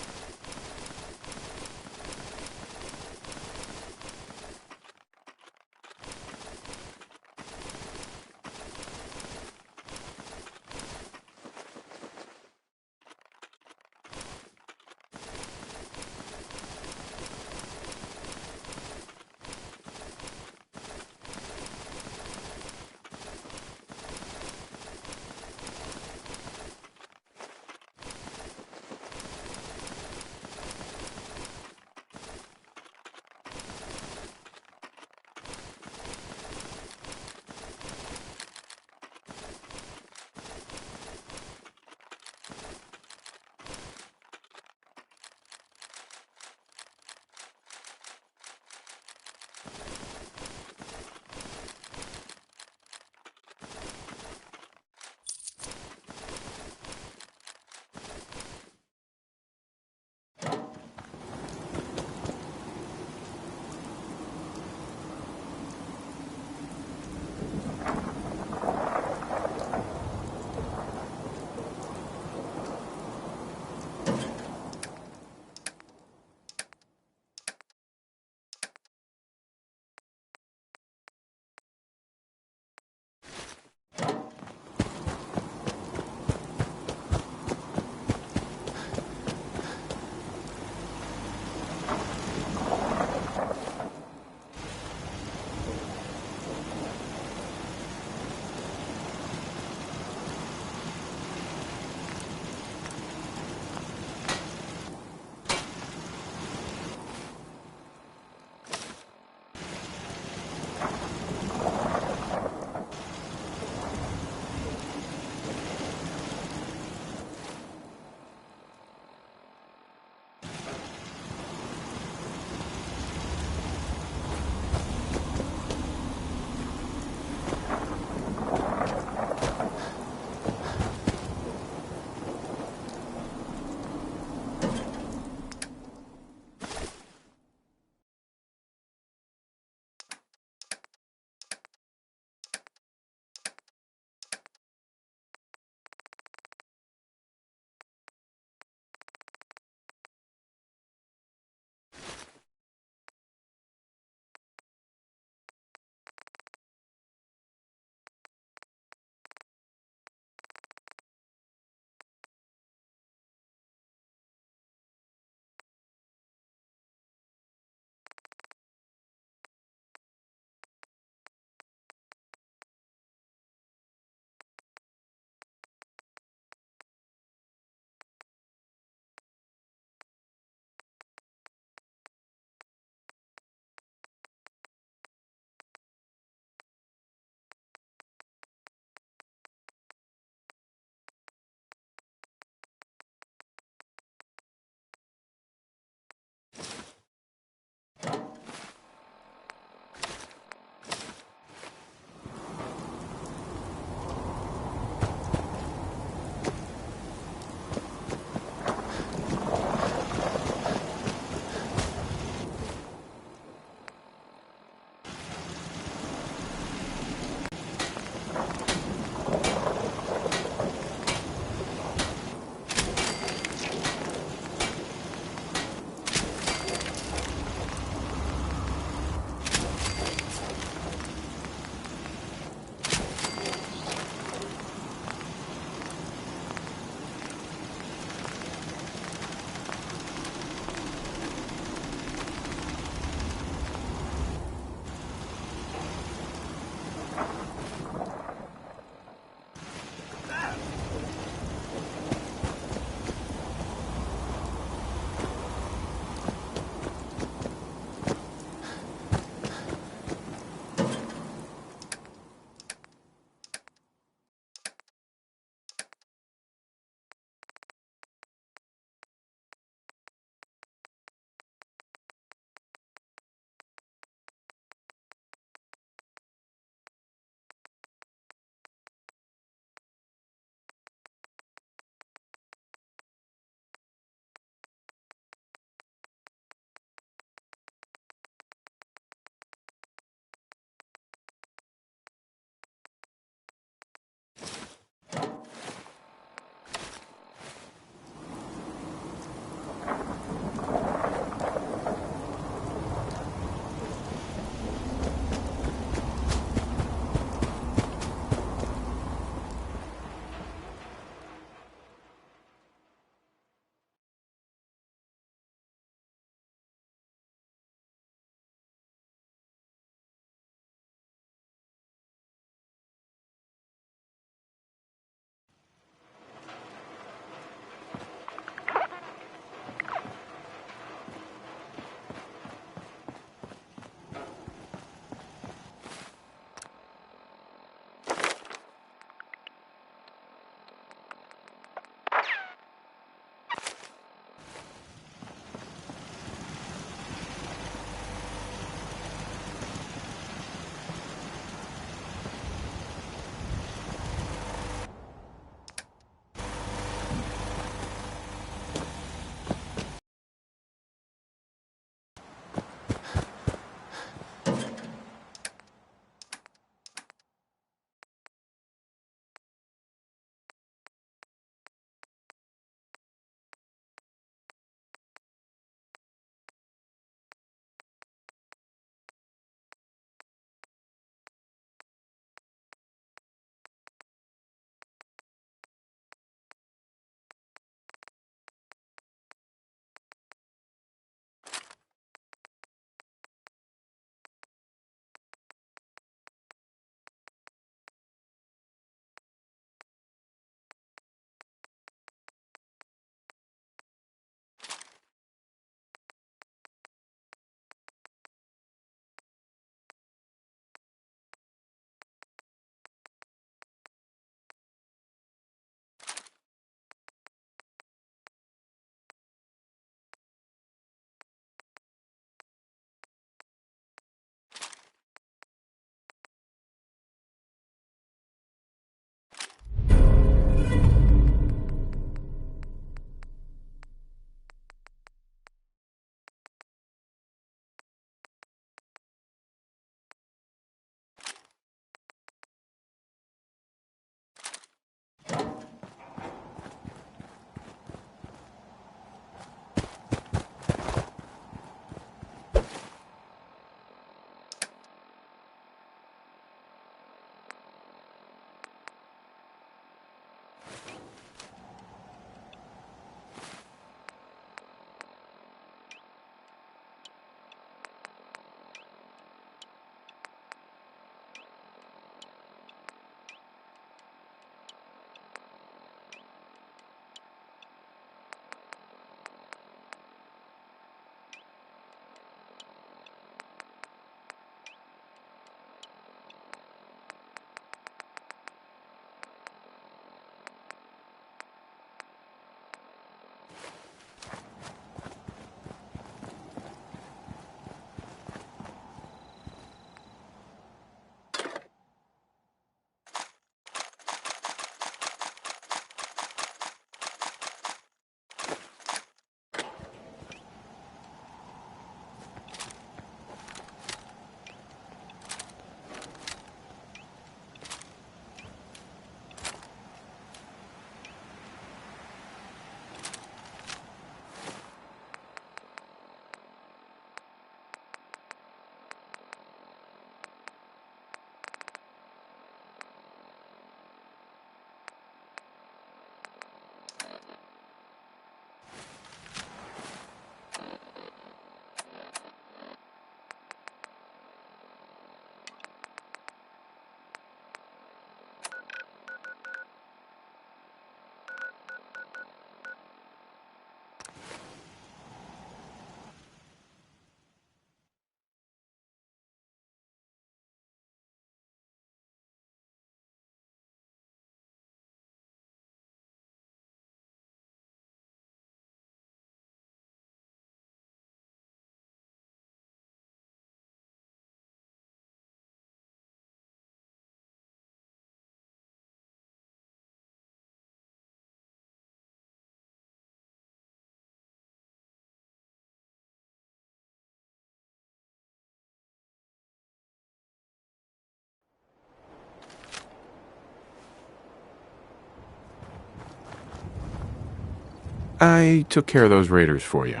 I took care of those raiders for you.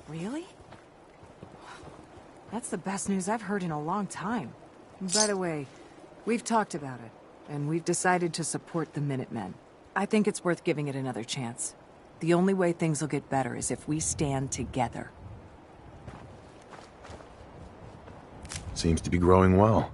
Really? That's the best news I've heard in a long time. By the way, we've talked about it, and we've decided to support the Minutemen. I think it's worth giving it another chance. The only way things will get better is if we stand together. Seems to be growing well.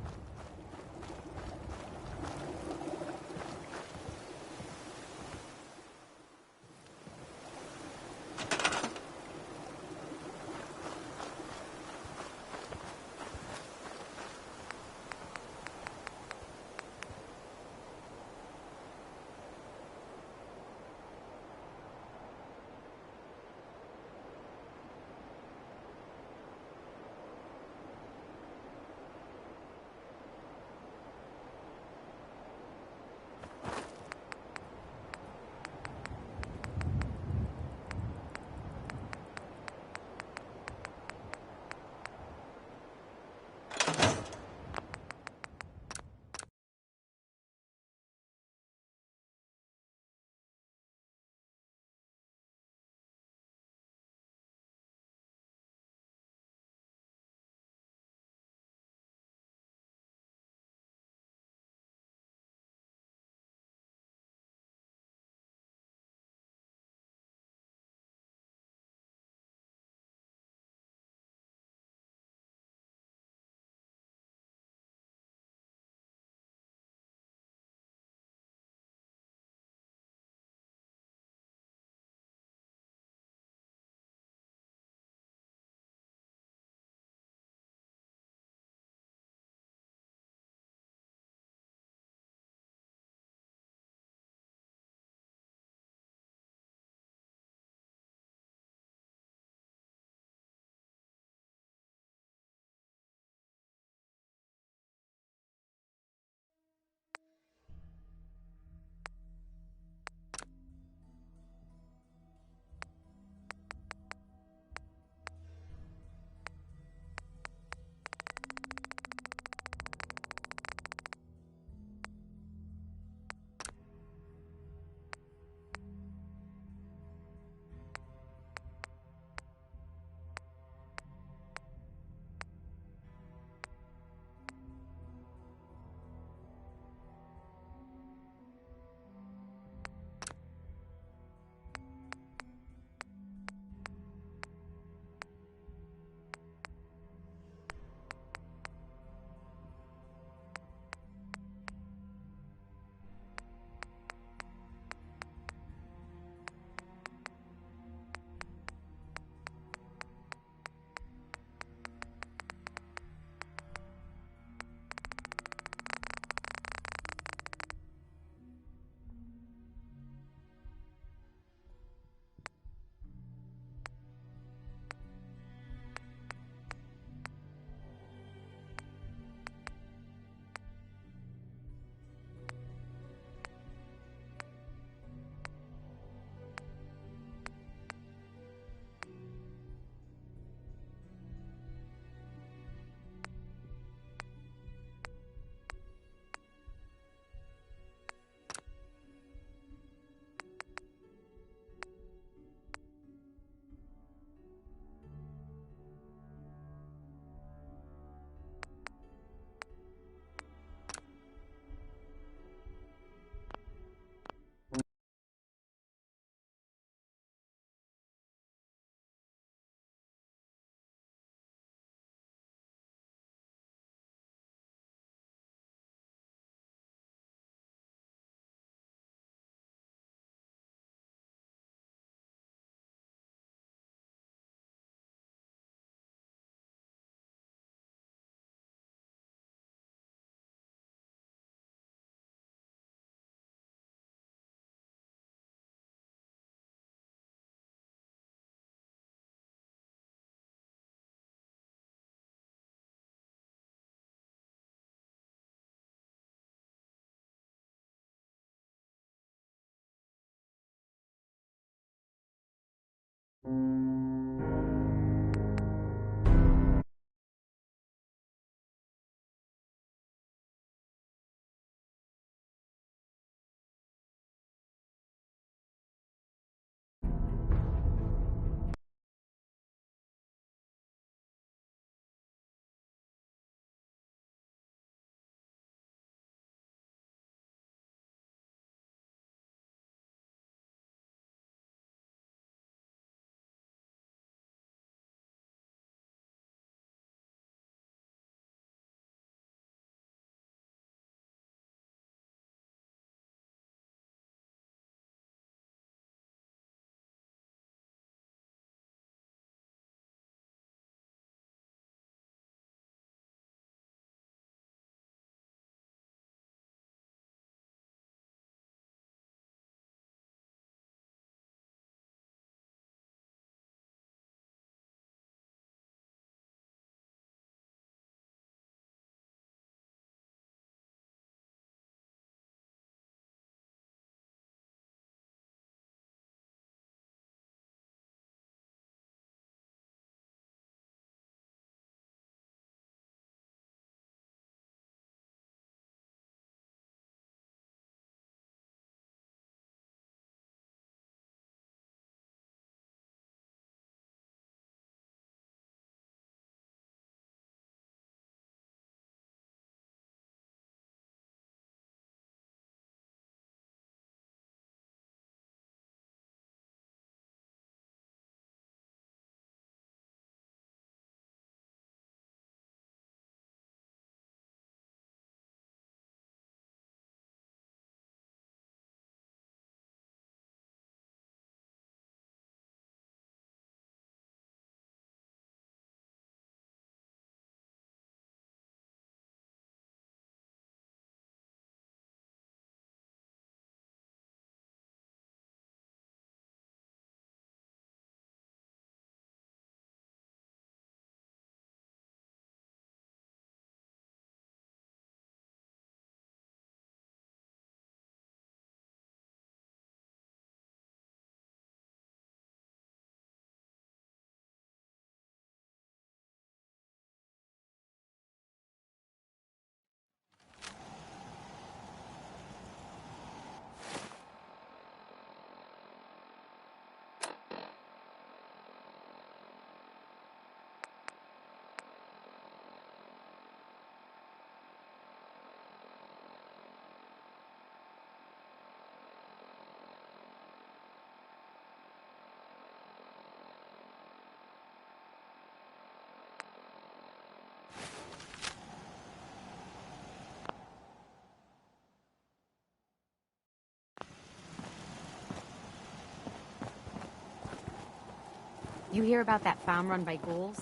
You hear about that farm run by ghouls?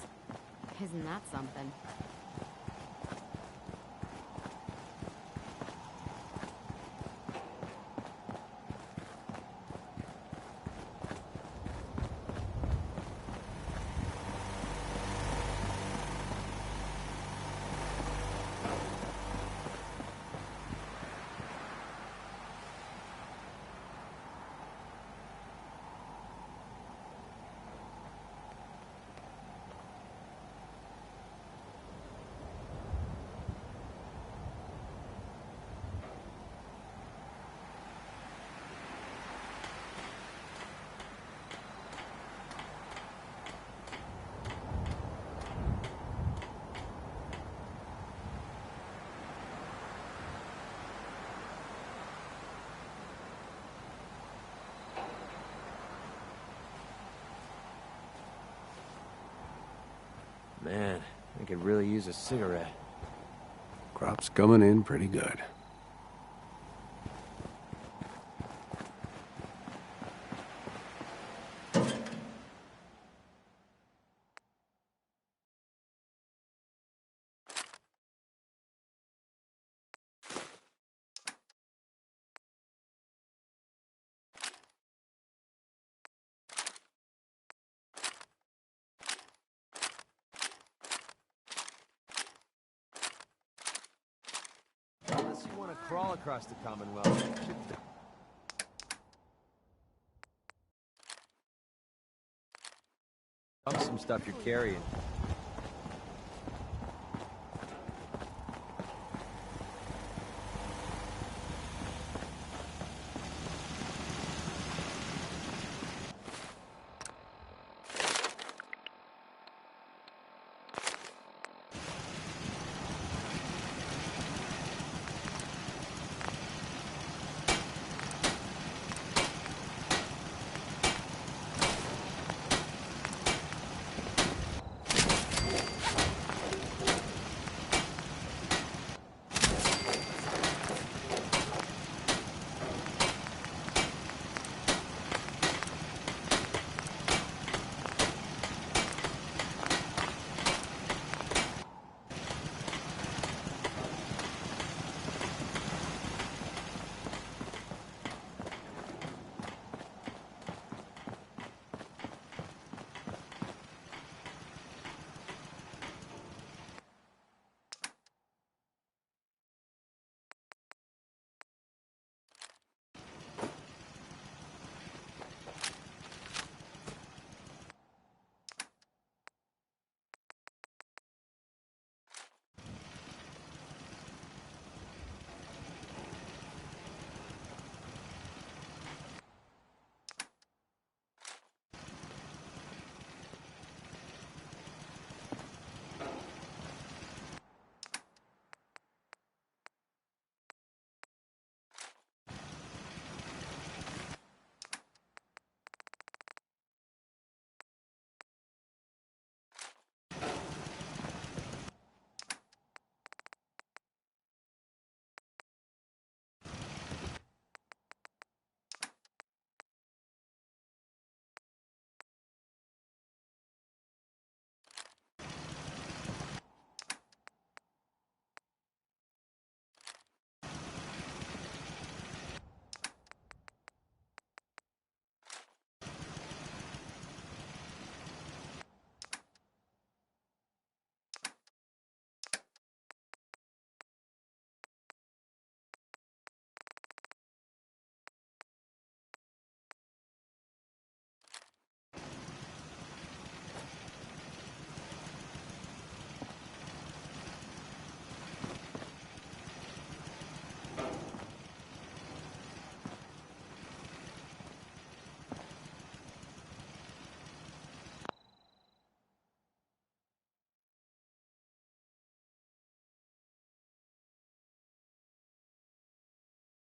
Isn't that something? Man, I could really use a cigarette. Crop's coming in pretty good. Unless you want to crawl across the Commonwealth. Dump some stuff you're carrying.